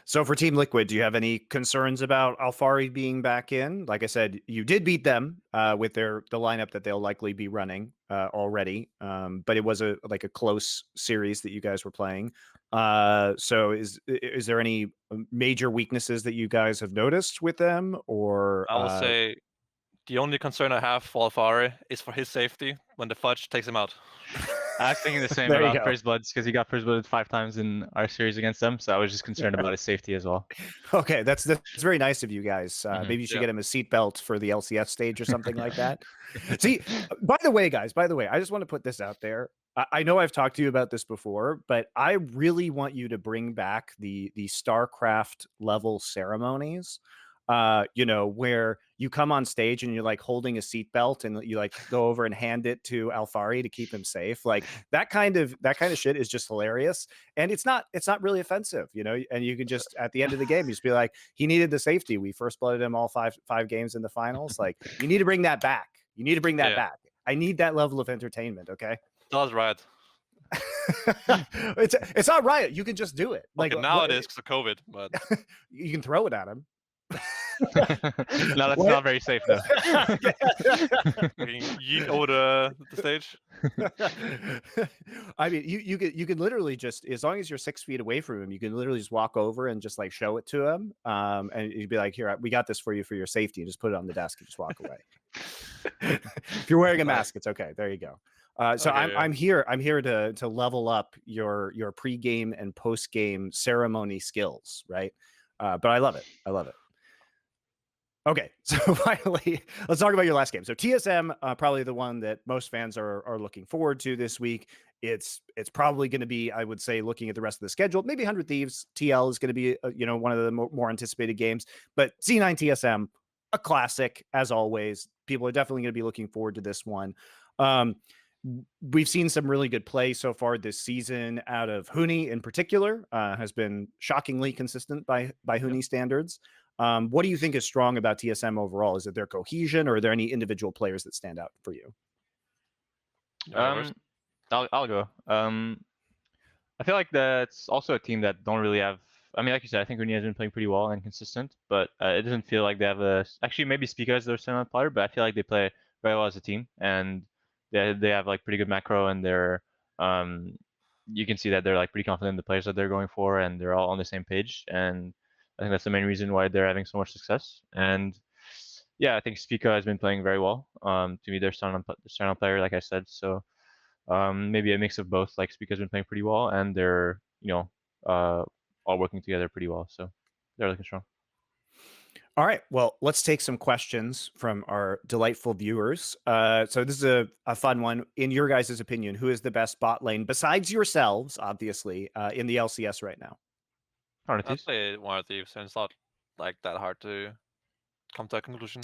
[SPEAKER 1] So for Team Liquid, do you have any concerns about Alfari being back in? Like I said, you did beat them with the lineup that they'll likely be running already, but it was a close series that you guys were playing. So is there any major weaknesses that you guys have noticed with them, or
[SPEAKER 2] I will say the only concern I have for Alfari is for his safety when the Fudge takes him out.
[SPEAKER 3] I was thinking the same
[SPEAKER 1] There you
[SPEAKER 3] about
[SPEAKER 1] go.
[SPEAKER 3] First Bloods because he got First Blooded 5 times in our series against them, so I was just concerned about his safety as well.
[SPEAKER 1] Okay, that's very nice of you guys. Maybe you should get him a seatbelt for the LCS stage or something like that. See, by the way, I just want to put this out there. I know I've talked to you about this before, but I really want you to bring back the StarCraft level ceremonies. Where you come on stage and you're like holding a seatbelt and you like go over and hand it to Alfari to keep him safe. Like that kind of shit is just hilarious. And it's not really offensive, and you can just at the end of the game, you just be like, he needed the safety. We first blooded him all five games in the finals. Like, you need to bring that back. You need to bring that back. I need that level of entertainment. Okay.
[SPEAKER 2] That's right.
[SPEAKER 1] It's not riot. You can just do it. Like
[SPEAKER 2] now it is because of COVID, but
[SPEAKER 1] you can throw it at him.
[SPEAKER 3] No, that's not very safe though.
[SPEAKER 2] Yeet over the stage.
[SPEAKER 1] I mean, you can literally just, as long as you're 6 feet away from him, you can literally just walk over and just like show it to him, and you'd be like, "Here, we got this for you for your safety." And just put it on the desk and just walk away. If you're wearing a mask, it's okay. There you go. So
[SPEAKER 2] Okay,
[SPEAKER 1] I'm here to level up your pre-game and post-game ceremony skills, right? But I love it. Okay, so finally, let's talk about your last game. So TSM, probably the one that most fans are looking forward to this week. It's probably going to be, I would say, looking at the rest of the schedule, maybe 100 Thieves TL is going to be, one of the more anticipated games. But C9 TSM, a classic as always. People are definitely going to be looking forward to this one. We've seen some really good play so far this season out of Huni in particular. Has been shockingly consistent by Huni standards. What do you think is strong about TSM overall? Is it their cohesion, or are there any individual players that stand out for you?
[SPEAKER 3] I'll go. I feel like that's also a team that don't really have. I mean, like you said, I think Huni has been playing pretty well and consistent, but it doesn't feel like they have a. Actually, maybe Spica is their standout player, but I feel like they play very well as a team, and they have like pretty good macro, and they're you can see that they're like pretty confident in the players that they're going for, and they're all on the same page, and I think that's the main reason why they're having so much success. And yeah, I think Spica has been playing very well. To me, they're standout player, like I said. So maybe a mix of both. Like Spica's been playing pretty well, and they're all working together pretty well. So they're looking strong.
[SPEAKER 1] All right, well, let's take some questions from our delightful viewers. So this is a fun one. In your guys' opinion, who is the best bot lane besides yourselves, obviously, in the LCS right now?
[SPEAKER 2] I'd say one of Thieves, and it's not like that hard to come to a conclusion.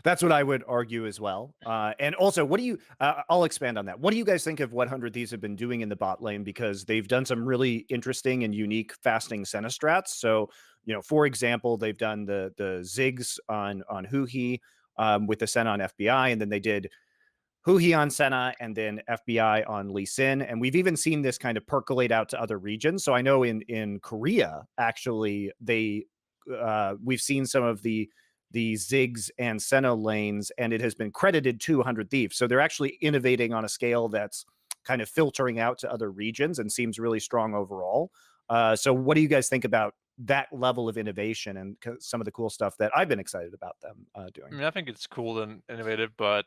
[SPEAKER 1] That's what I would argue as well. And also, what do you? I'll expand on that. What do you guys think of what 100 Thieves have been doing in the bot lane? Because they've done some really interesting and unique fasting Senna strats. So, for example, they've done the Ziggs on Huhi with the Senna on FBI, and then they did Huhi on Senna and then FBI on Lee Sin. And we've even seen this kind of percolate out to other regions. So I know in Korea, actually, we've seen some of the Ziggs and Senna lanes, and it has been credited to 100 Thieves. So they're actually innovating on a scale that's kind of filtering out to other regions and seems really strong overall. So what do you guys think about that level of innovation and some of the cool stuff that I've been excited about them doing?
[SPEAKER 2] I mean, I think it's cool and innovative, but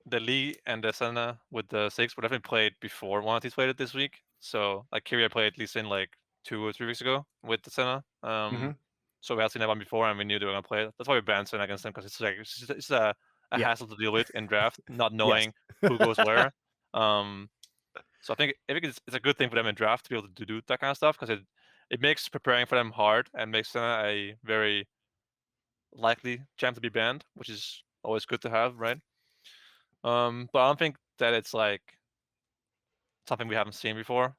[SPEAKER 2] the Lee and the Senna with the 6 were definitely played before one of these played it this week. So like Kyria played Lee Sin like 2 or 3 weeks ago with the Senna. So we had seen that one before, and we knew they were gonna play it. That's why we banned Senna against them, because it's a hassle to deal with in draft, not knowing who goes where. So I think it's a good thing for them in draft to be able to do that kind of stuff, because it makes preparing for them hard and makes Senna a very likely champ to be banned, which is always good to have, right? But I don't think that it's like something we haven't seen before.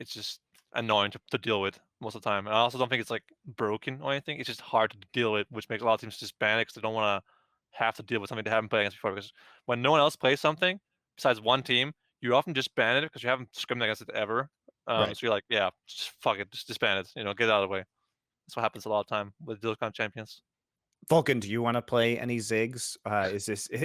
[SPEAKER 2] It's just annoying to deal with most of the time. And I also don't think it's like broken or anything. It's just hard to deal with, which makes a lot of teams just ban it because they don't want to have to deal with something they haven't played against before. Because when no one else plays something besides one team, you often just ban it because you haven't scrimmed against it ever.
[SPEAKER 1] Right.
[SPEAKER 2] So you're like, yeah, just fuck it, just ban it. Get out of the way. That's what happens a lot of time with those kind of champions.
[SPEAKER 1] Vulcan, do you want to play any Ziggs?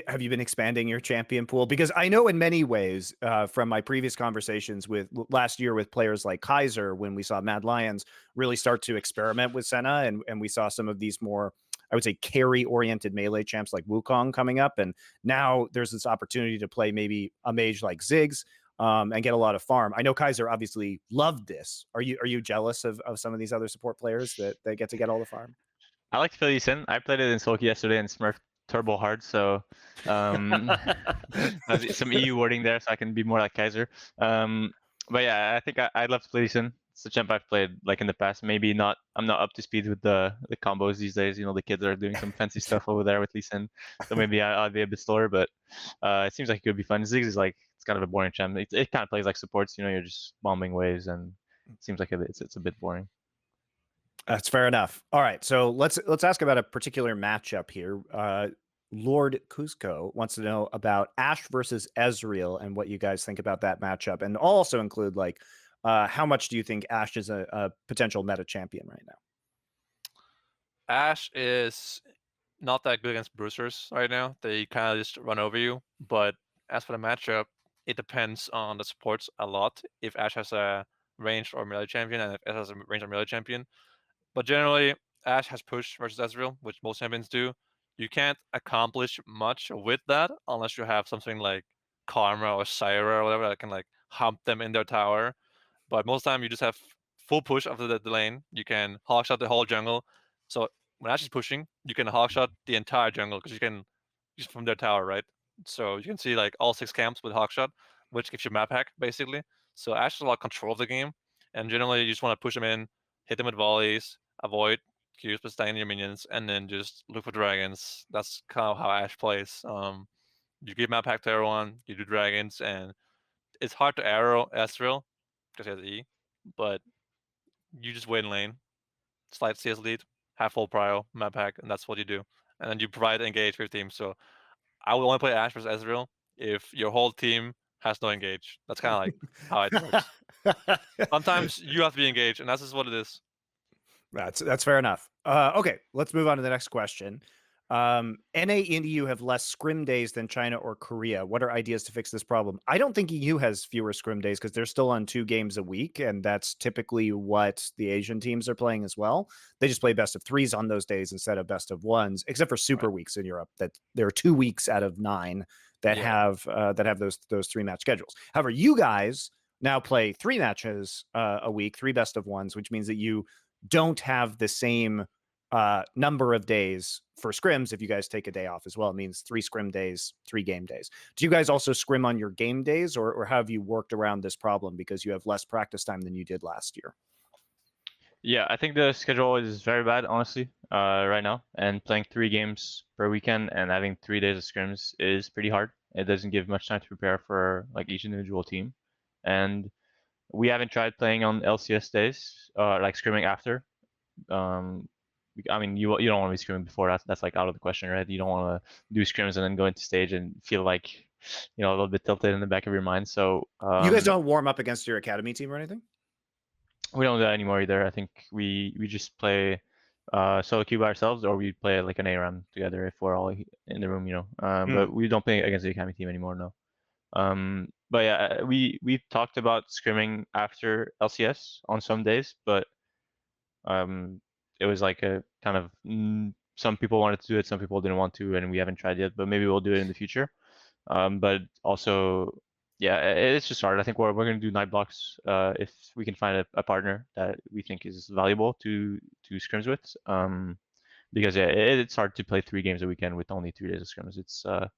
[SPEAKER 1] Have you been expanding your champion pool? Because I know in many ways from my previous conversations with last year with players like Kaiser, when we saw Mad Lions really start to experiment with Senna, and we saw some of these more, I would say, carry-oriented melee champs like Wukong coming up, and now there's this opportunity to play maybe a mage like Ziggs and get a lot of farm. I know Kaiser obviously loved this. Are you jealous of some of these other support players that get to get all the farm?
[SPEAKER 3] I like to play Lee Sin. I played it in Sulky yesterday and Smurf turbo hard, so some EU wording there, so I can be more like Kaiser. But yeah, I think I'd love to play Lee Sin. It's a champ I've played like in the past. Maybe not. I'm not up to speed with the combos these days. The kids are doing some fancy stuff over there with Lee Sin, so maybe I'll be a bit slower. But it seems like it could be fun. Ziggs is like, it's kind of a boring champ. It kind of plays like supports. You're just bombing waves, and it seems like it's a bit boring.
[SPEAKER 1] That's fair enough. All right, so let's ask about a particular matchup here. Lord Cusco wants to know about Ashe versus Ezreal and what you guys think about that matchup, and also include like how much do you think Ashe is a potential meta champion right now?
[SPEAKER 2] Ashe is not that good against bruisers right now. They kind of just run over you. But as for the matchup, it depends on the supports a lot. If Ashe has a ranged or melee champion, and if Ashe has a ranged or melee champion. But generally, Ashe has push versus Ezreal, which most champions do. You can't accomplish much with that unless you have something like Karma or Syra or whatever that can like hump them in their tower. But most of the time, you just have full push after the lane. You can hogshot the whole jungle. So when Ashe is pushing, you can hogshot the entire jungle because you can just from their tower, right? So you can see like all 6 camps with hogshot, which gives you map hack basically. So Ashe has a lot of control of the game, and generally you just want to push them in, hit them with volleys, avoid Qs by staying your minions, and then just look for dragons. That's kind of how Ashe plays. You give map hack to everyone, you do dragons, and it's hard to arrow Ezreal because he has E, but you just wait in lane, slight CS lead, have full prio, map hack, and that's what you do. And then you provide engage for your team. So I would only play Ashe versus Ezreal if your whole team has no engage. That's kind of like how it works. Sometimes you have to be engaged, and that's just what it is.
[SPEAKER 1] That's fair enough. Okay, let's move on to the next question. NA and EU have less scrim days than China or Korea. What are ideas to fix this problem? I don't think EU has fewer scrim days because they're still on 2 games a week, and that's typically what the Asian teams are playing as well. They just play best of 3s on those days instead of best of 1s, except for super weeks in Europe. That there are 2 weeks out of 9 that have those 3-match schedules. However, you guys now play 3 matches a week, 3 best of 1s, which means that you don't have the same number of days for scrims. If you guys take a day off as well, it means 3 scrim days, 3 game days. Do you guys also scrim on your game days, or have you worked around this problem because you have less practice time than you did last year?
[SPEAKER 3] Yeah, I think the schedule is very bad, honestly, right now. And playing 3 games per weekend and having 3 days of scrims is pretty hard. It doesn't give much time to prepare for like each individual team. And we haven't tried playing on LCS days, like scrimming after. I mean, you don't want to be scrimming before. That's like out of the question, right? You don't want to do scrims and then go into stage and feel like, a little bit tilted in the back of your mind. So
[SPEAKER 1] You guys don't warm up against your academy team or anything?
[SPEAKER 3] we don't do that anymore either. I think we just play solo queue by ourselves, or we play like an ARAM together if we're all in the room, But we don't play against the academy team anymore, no. But yeah, we've talked about scrimming after LCS on some days, but it was like a kind of some people wanted to do it, some people didn't want to, and we haven't tried yet. But maybe we'll do it in the future. But also, yeah, it's just hard. I think we're gonna do night blocks if we can find a partner that we think is valuable to scrims with. Because yeah, it's hard to play 3 games a weekend with only 3 days of scrims. It's a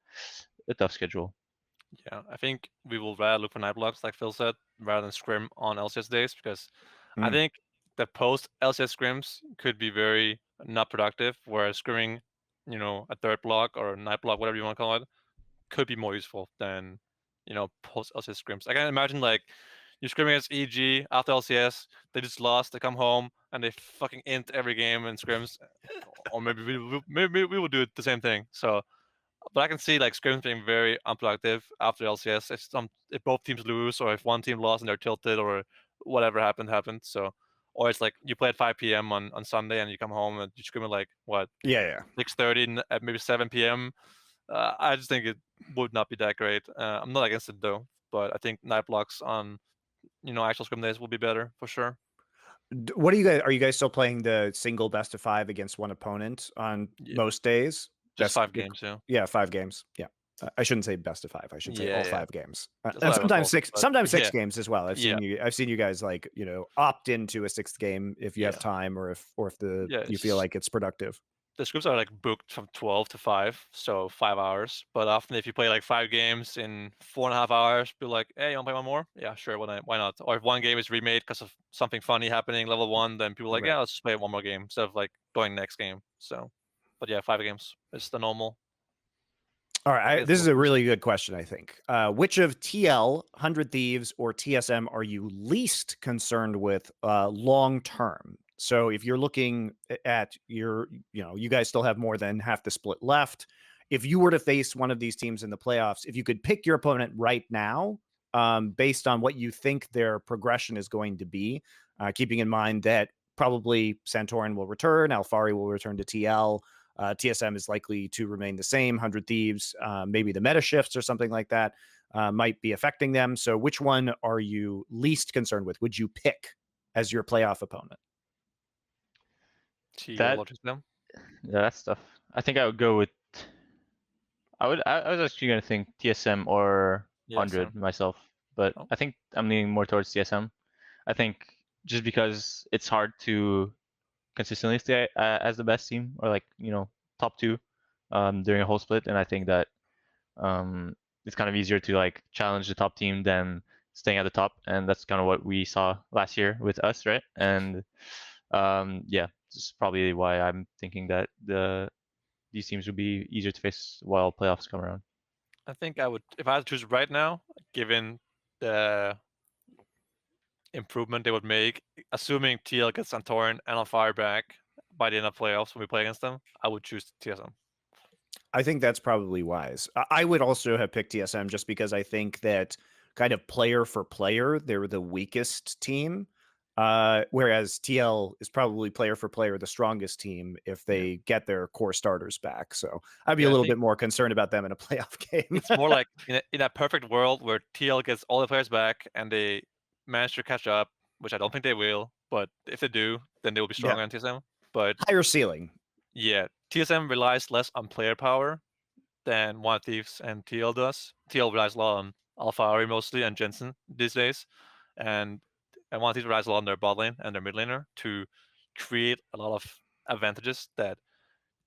[SPEAKER 3] tough schedule.
[SPEAKER 2] Yeah, I think we will rather look for night blocks, like Phil said, rather than scrim on LCS days, because I think the post LCS scrims could be very not productive, whereas scrimming, a third block or a night block, whatever you want to call it, could be more useful than, post LCS scrims. I can imagine like you're scrimming against EG after LCS, they just lost, they come home and they fucking int every game in scrims, or maybe we will do the same thing. So but I can see like scrims being very unproductive after LCS if both teams lose or if one team lost and they're tilted or whatever happened. So or it's like you play at 5 p.m. on Sunday and you come home and you scrim at like what
[SPEAKER 1] Yeah.
[SPEAKER 2] 6:30 at maybe 7 p.m. I just think it would not be that great. I'm not against it though, but I think night blocks on actual scrim days will be better for sure.
[SPEAKER 1] What are you guys still playing the single best of 5 against one opponent on most days?
[SPEAKER 2] Just 5 games, yeah.
[SPEAKER 1] Yeah, 5 games. Yeah. I shouldn't say best of 5. I should say all 5 games. And sometimes 6 games as well. I've seen you guys like, opt into a 6th game if you have time or if you feel like it's productive.
[SPEAKER 2] The scripts are like booked from 12 to 5, so 5 hours. But often if you play like 5 games in 4.5 hours, be like, hey, you want to play one more? Yeah, sure, why not? Or if one game is remade because of something funny happening level 1, then people are like, yeah, let's just play one more game instead of like going next game. So, but yeah, 5 games is the normal.
[SPEAKER 1] All right, this is a really good question, I think. Which of TL, 100 Thieves, or TSM are you least concerned with long term? So if you're looking at you guys still have more than half the split left. If you were to face one of these teams in the playoffs, if you could pick your opponent right now, based on what you think their progression is going to be, keeping in mind that probably Santorin will return, Alphari will return to TL, TSM is likely to remain the same. 100 Thieves, maybe the meta shifts or something like that might be affecting them. So which one are you least concerned with? Would you pick as your playoff opponent?
[SPEAKER 3] That's tough. I think I would go with. I was actually gonna think TSM or 100 myself, but I think I'm leaning more towards TSM. I think just because it's hard to consistently stay as the best team or like top 2 during a whole split, and I think that it's kind of easier to like challenge the top team than staying at the top, and that's kind of what we saw last year with us, right? And yeah, this is probably why I'm thinking that these teams would be easier to face while playoffs come around.
[SPEAKER 2] I think I would, if I had to choose right now, given the improvement they would make, assuming TL gets Santorin and on fire back by the end of playoffs when we play against them, I would choose TSM.
[SPEAKER 1] I think that's probably wise. I would also have picked TSM just because I think that kind of player for player, they're the weakest team. Whereas TL is probably player for player the strongest team if they get their core starters back. So I'd be a little bit more concerned about them in a playoff game.
[SPEAKER 2] It's more like in a perfect world where TL gets all the players back and they manage to catch up, which I don't think they will, but if they do, then they will be stronger than TSM. But
[SPEAKER 1] higher ceiling.
[SPEAKER 2] Yeah, TSM relies less on player power than One Thieves and TL does. TL relies a lot on Alphari mostly and Jensen these days, and One Thieves relies a lot on their bot lane and their mid laner to create a lot of advantages that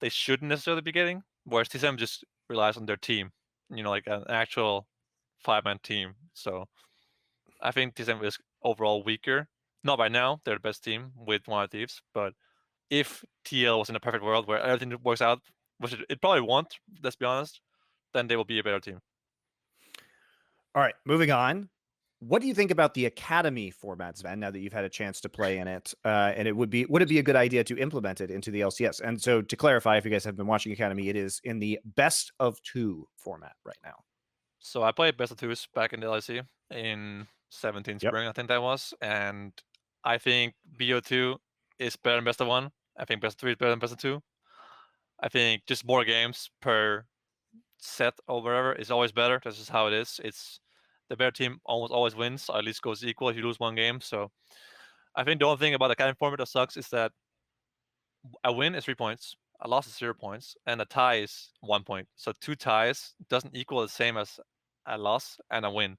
[SPEAKER 2] they shouldn't necessarily be getting. Whereas TSM just relies on their team, like an actual 5-man team. So I think TSM is overall weaker, Not right now, they're the best team with One Thieves, but if TL was in a perfect world where everything works out, which it probably won't, let's be honest, then they will be a better team.
[SPEAKER 1] All right, moving on. What do you think about the Academy format, Zven, now that you've had a chance to play in it? And would it be a good idea to implement it into the LCS? And so to clarify, if you guys have been watching Academy, it is in the best of 2 format right now.
[SPEAKER 2] So I played best of 2s back in the LIC in 17
[SPEAKER 1] Yep.
[SPEAKER 2] spring, I think that was. And I think BO2 is better than best of 1. I think best of 3 is better than best of 2. I think just more games per set or whatever is always better. That's just how it is. It's the better team almost always wins, or at least goes equal if you lose one game. So I think the only thing about the Academy format that sucks is that a win is 3 points, a loss is 0 points, and a tie is 1 point. So 2 ties doesn't equal the same as a loss and a win.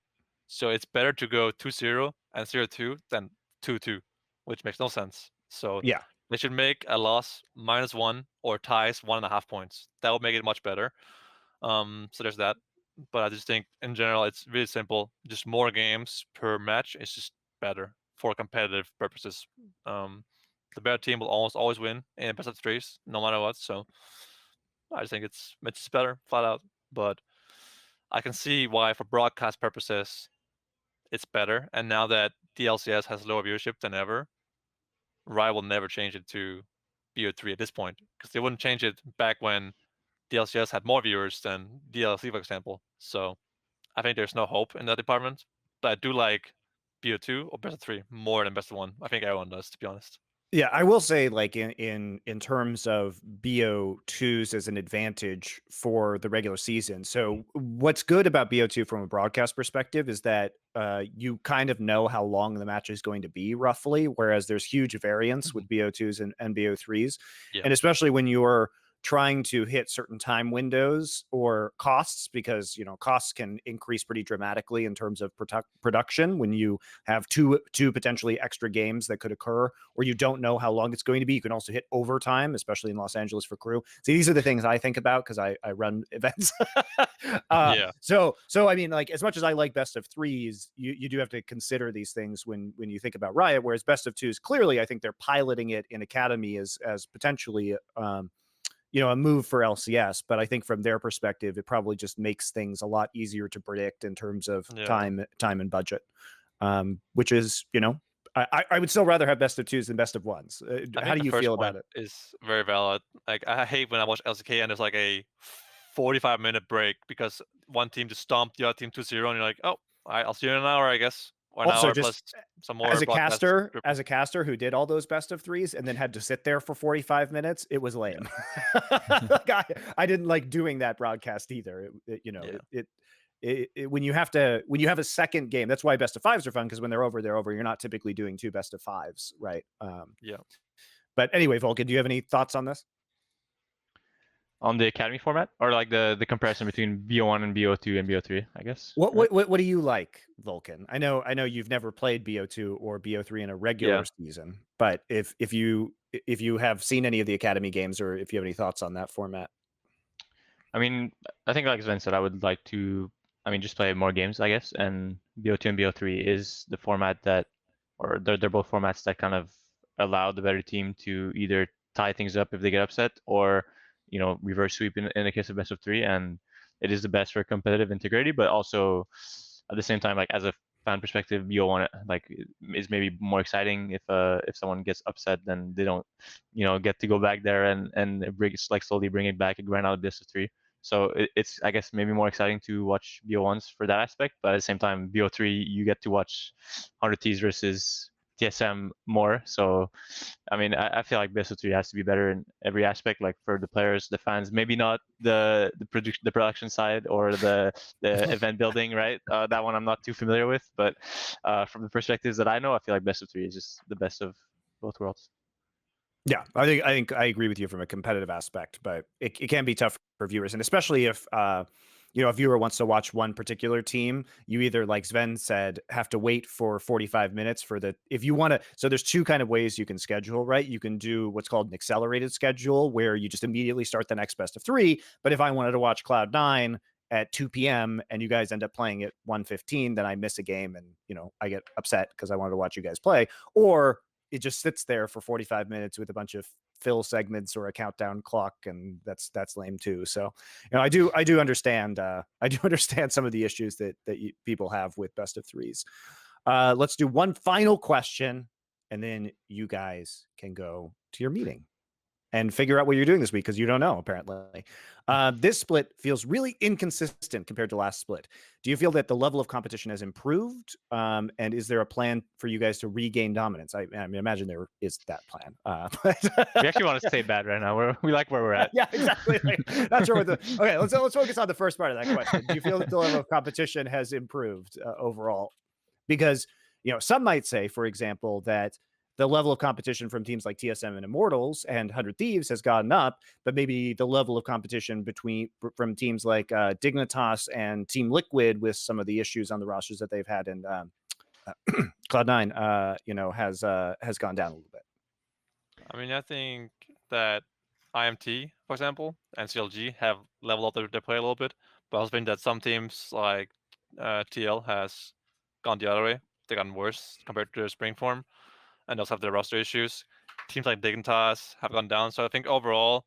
[SPEAKER 2] So it's better to go 2-0 and 0-2 than 2-2, which makes no sense. So
[SPEAKER 1] Yeah.
[SPEAKER 2] they should make a loss -1 or ties 1.5 points. That would make it much better. So there's that. But I just think in general it's really simple. Just more games per match is just better for competitive purposes. The better team will almost always win in best of 3s, no matter what. So I just think it's just better, flat out. But I can see why, for broadcast purposes, it's better. And now that the LCS has lower viewership than ever, Riot will never change it to BO3 at this point, because they wouldn't change it back when the LCS had more viewers than DLC, for example. So I think there's no hope in that department. But I do like BO2 or best of 3 more than best of 1. I think everyone does, to be honest.
[SPEAKER 1] Yeah, I will say, like, in terms of BO2s as an advantage for the regular season. So what's good about BO2 from a broadcast perspective is that you kind of know how long the match is going to be roughly, whereas there's huge variance with BO2s and BO3s.
[SPEAKER 2] Yeah.
[SPEAKER 1] And especially when you're trying to hit certain time windows or costs, because costs can increase pretty dramatically in terms of production when you have two potentially extra games that could occur, or you don't know how long it's going to be. You can also hit overtime, especially in Los Angeles for crew. So these are the things I think about because I run events.
[SPEAKER 2] Yeah.
[SPEAKER 1] So I mean, like, as much as I like best of 3s, you do have to consider these things when you think about Riot. Whereas best of 2s, clearly, I think they're piloting it in Academy as potentially a move for LCS, but I think from their perspective, it probably just makes things a lot easier to predict in terms of time and budget, which is, I would still rather have best of 2s than best of 1s. How do you feel about it?
[SPEAKER 2] Is very valid. Like, I hate when I watch LCK and there's like a 45-minute break because one team just stomped the other team 2-0, and you're like, oh, all right, I'll see you in an hour, I guess. Or an
[SPEAKER 1] Also,
[SPEAKER 2] hour
[SPEAKER 1] just
[SPEAKER 2] plus some more
[SPEAKER 1] as a
[SPEAKER 2] broadcast
[SPEAKER 1] caster,
[SPEAKER 2] scripting.
[SPEAKER 1] who did all those best of 3s and then had to sit there for 45 minutes, it was lame. I didn't like doing that broadcast either. When you have a second game, that's why best of 5s are fun, because when they're over, you're not typically doing 2 best of 5s, right?
[SPEAKER 2] Yeah.
[SPEAKER 1] But anyway, Vulcan, do you have any thoughts on this?
[SPEAKER 3] On the Academy format, or like the comparison between BO1 and BO2 and BO3, I guess.
[SPEAKER 1] What do you like, Vulcan? I know you've never played BO2 or BO3 in a regular season, but if you have seen any of the Academy games, or if you have any thoughts on that format.
[SPEAKER 3] I mean, I think, like Sven said, I would like to, just play more games, I guess. And BO2 and BO3 is the format that, or they're both formats that kind of allow the better team to either tie things up if they get upset, or reverse sweep in the case of best of 3. And it is the best for competitive integrity, but also at the same time, like, as a fan perspective, BO1 is maybe more exciting. If someone gets upset, then they don't get to go back there and slowly bring it back and grind out best of 3. So it's, I guess, maybe more exciting to watch BO1s for that aspect, but at the same time, BO3, you get to watch 100 Ts versus TSM more. So I feel like best of 3 has to be better in every aspect, like for the players, the fans, maybe not the production side or the event building, right? That one I'm not too familiar with, but from the perspectives that I know, I feel like best of 3 is just the best of both worlds.
[SPEAKER 1] Yeah, I think I agree with you from a competitive aspect, but it can be tough for viewers, and especially if a viewer wants to watch one particular team, you either, like Zven said, have to wait for 45 minutes if you want to. So there's 2 kind of ways you can schedule, right? You can do what's called an accelerated schedule, where you just immediately start the next best of 3. But if I wanted to watch Cloud9 at 2 p.m. and you guys end up playing at 1:15, then I miss a game and, you know, I get upset because I wanted to watch you guys play. Or it just sits there for 45 minutes with a bunch of fill segments or a countdown clock, and that's lame too. So, you know, I do understand some of the issues that people have with best of threes. Let's do one final question, and then you guys can go to your meeting and figure out what you're doing this week, because you don't know, apparently. This split feels really inconsistent compared to last split. Do you feel that the level of competition has improved? And is there a plan for you guys to regain dominance? I mean, imagine there is that plan.
[SPEAKER 3] We actually want to stay bad right now. We like where we're at.
[SPEAKER 1] Yeah, exactly. Like, not sure what the. Okay, let's focus on the first part of that question. Do you feel that the level of competition has improved overall? Because, you know, some might say, for example, that the level of competition from teams like TSM and Immortals and 100 Thieves has gotten up, but maybe the level of competition from teams like Dignitas and Team Liquid, with some of the issues on the rosters that they've had in Cloud9, you know, has gone down a little bit.
[SPEAKER 2] I mean, I think that IMT, for example, and CLG have leveled up their play a little bit, but I also think that some teams like TL has gone the other way. They've gotten worse compared to their spring form, and also have their roster issues. Teams like Dignitas have gone down, so I think overall,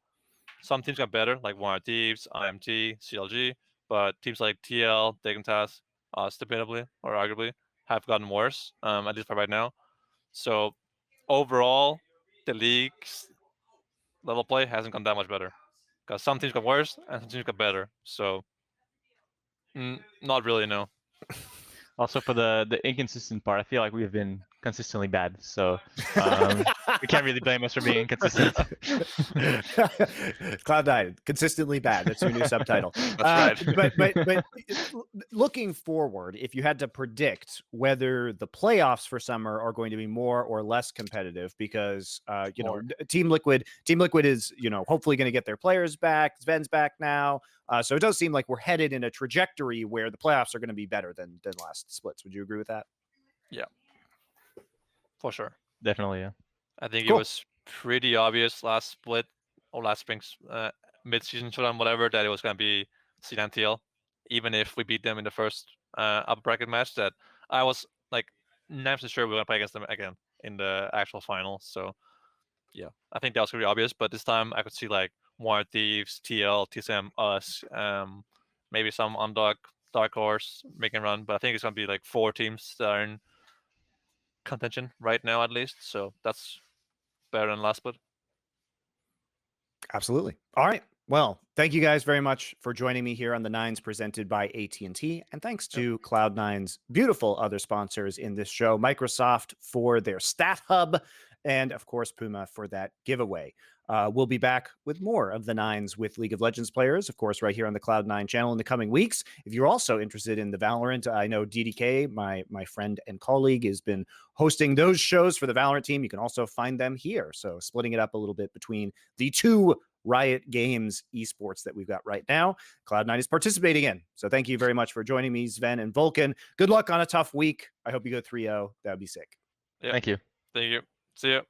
[SPEAKER 2] some teams got better, like One Thieves, IMT, CLG, but teams like TL, Dignitas, debatably or arguably, have gotten worse, at least for right now. So overall, the league's level play hasn't gone that much better, because some teams got worse and some teams got better. So not really, no.
[SPEAKER 3] Also, for the inconsistent part, I feel like we've been consistently bad, so we can't really blame us for being inconsistent.
[SPEAKER 1] Cloud9, consistently bad. That's your new subtitle.
[SPEAKER 2] That's right.
[SPEAKER 1] But looking forward, if you had to predict whether the playoffs for summer are going to be more or less competitive, because you know, Team Liquid is, you know, hopefully going to get their players back. Zven's back now. So it does seem like we're headed in a trajectory where the playoffs are going to be better than last splits. Would you agree with that?
[SPEAKER 2] Yeah, for sure.
[SPEAKER 3] Definitely, yeah.
[SPEAKER 2] I think
[SPEAKER 1] Cool.
[SPEAKER 2] it was pretty obvious last split or last spring's mid-season showdown, whatever, that it was going to be C9TL. Even if we beat them in the first upper bracket match, that I was like 90% sure we were going to play against them again in the actual final. So yeah, I think that was pretty obvious. But this time I could see like War Thieves, TL, TSM, us, maybe some underdog, Dark Horse making a run. But I think it's going to be like 4 teams that are in contention right now, at least. So that's better than last split.
[SPEAKER 1] Absolutely. All right. Well, thank you guys very much for joining me here on the Nines presented by AT&T. And thanks to Cloud9's beautiful other sponsors in this show, Microsoft for their Stat Hub, and of course, Puma for that giveaway. We'll be back with more of the Nines with League of Legends players, of course, right here on the Cloud9 channel in the coming weeks. If you're also interested in the Valorant, I know DDK, my friend and colleague, has been hosting those shows for the Valorant team. You can also find them here. So splitting it up a little bit between the 2 Riot Games esports that we've got right now, Cloud9 is participating in. So thank you very much for joining me, Zven and Vulcan. Good luck on a tough week. I hope you go 3-0. That would be sick.
[SPEAKER 2] Yep.
[SPEAKER 3] Thank you.
[SPEAKER 2] Thank you. See ya.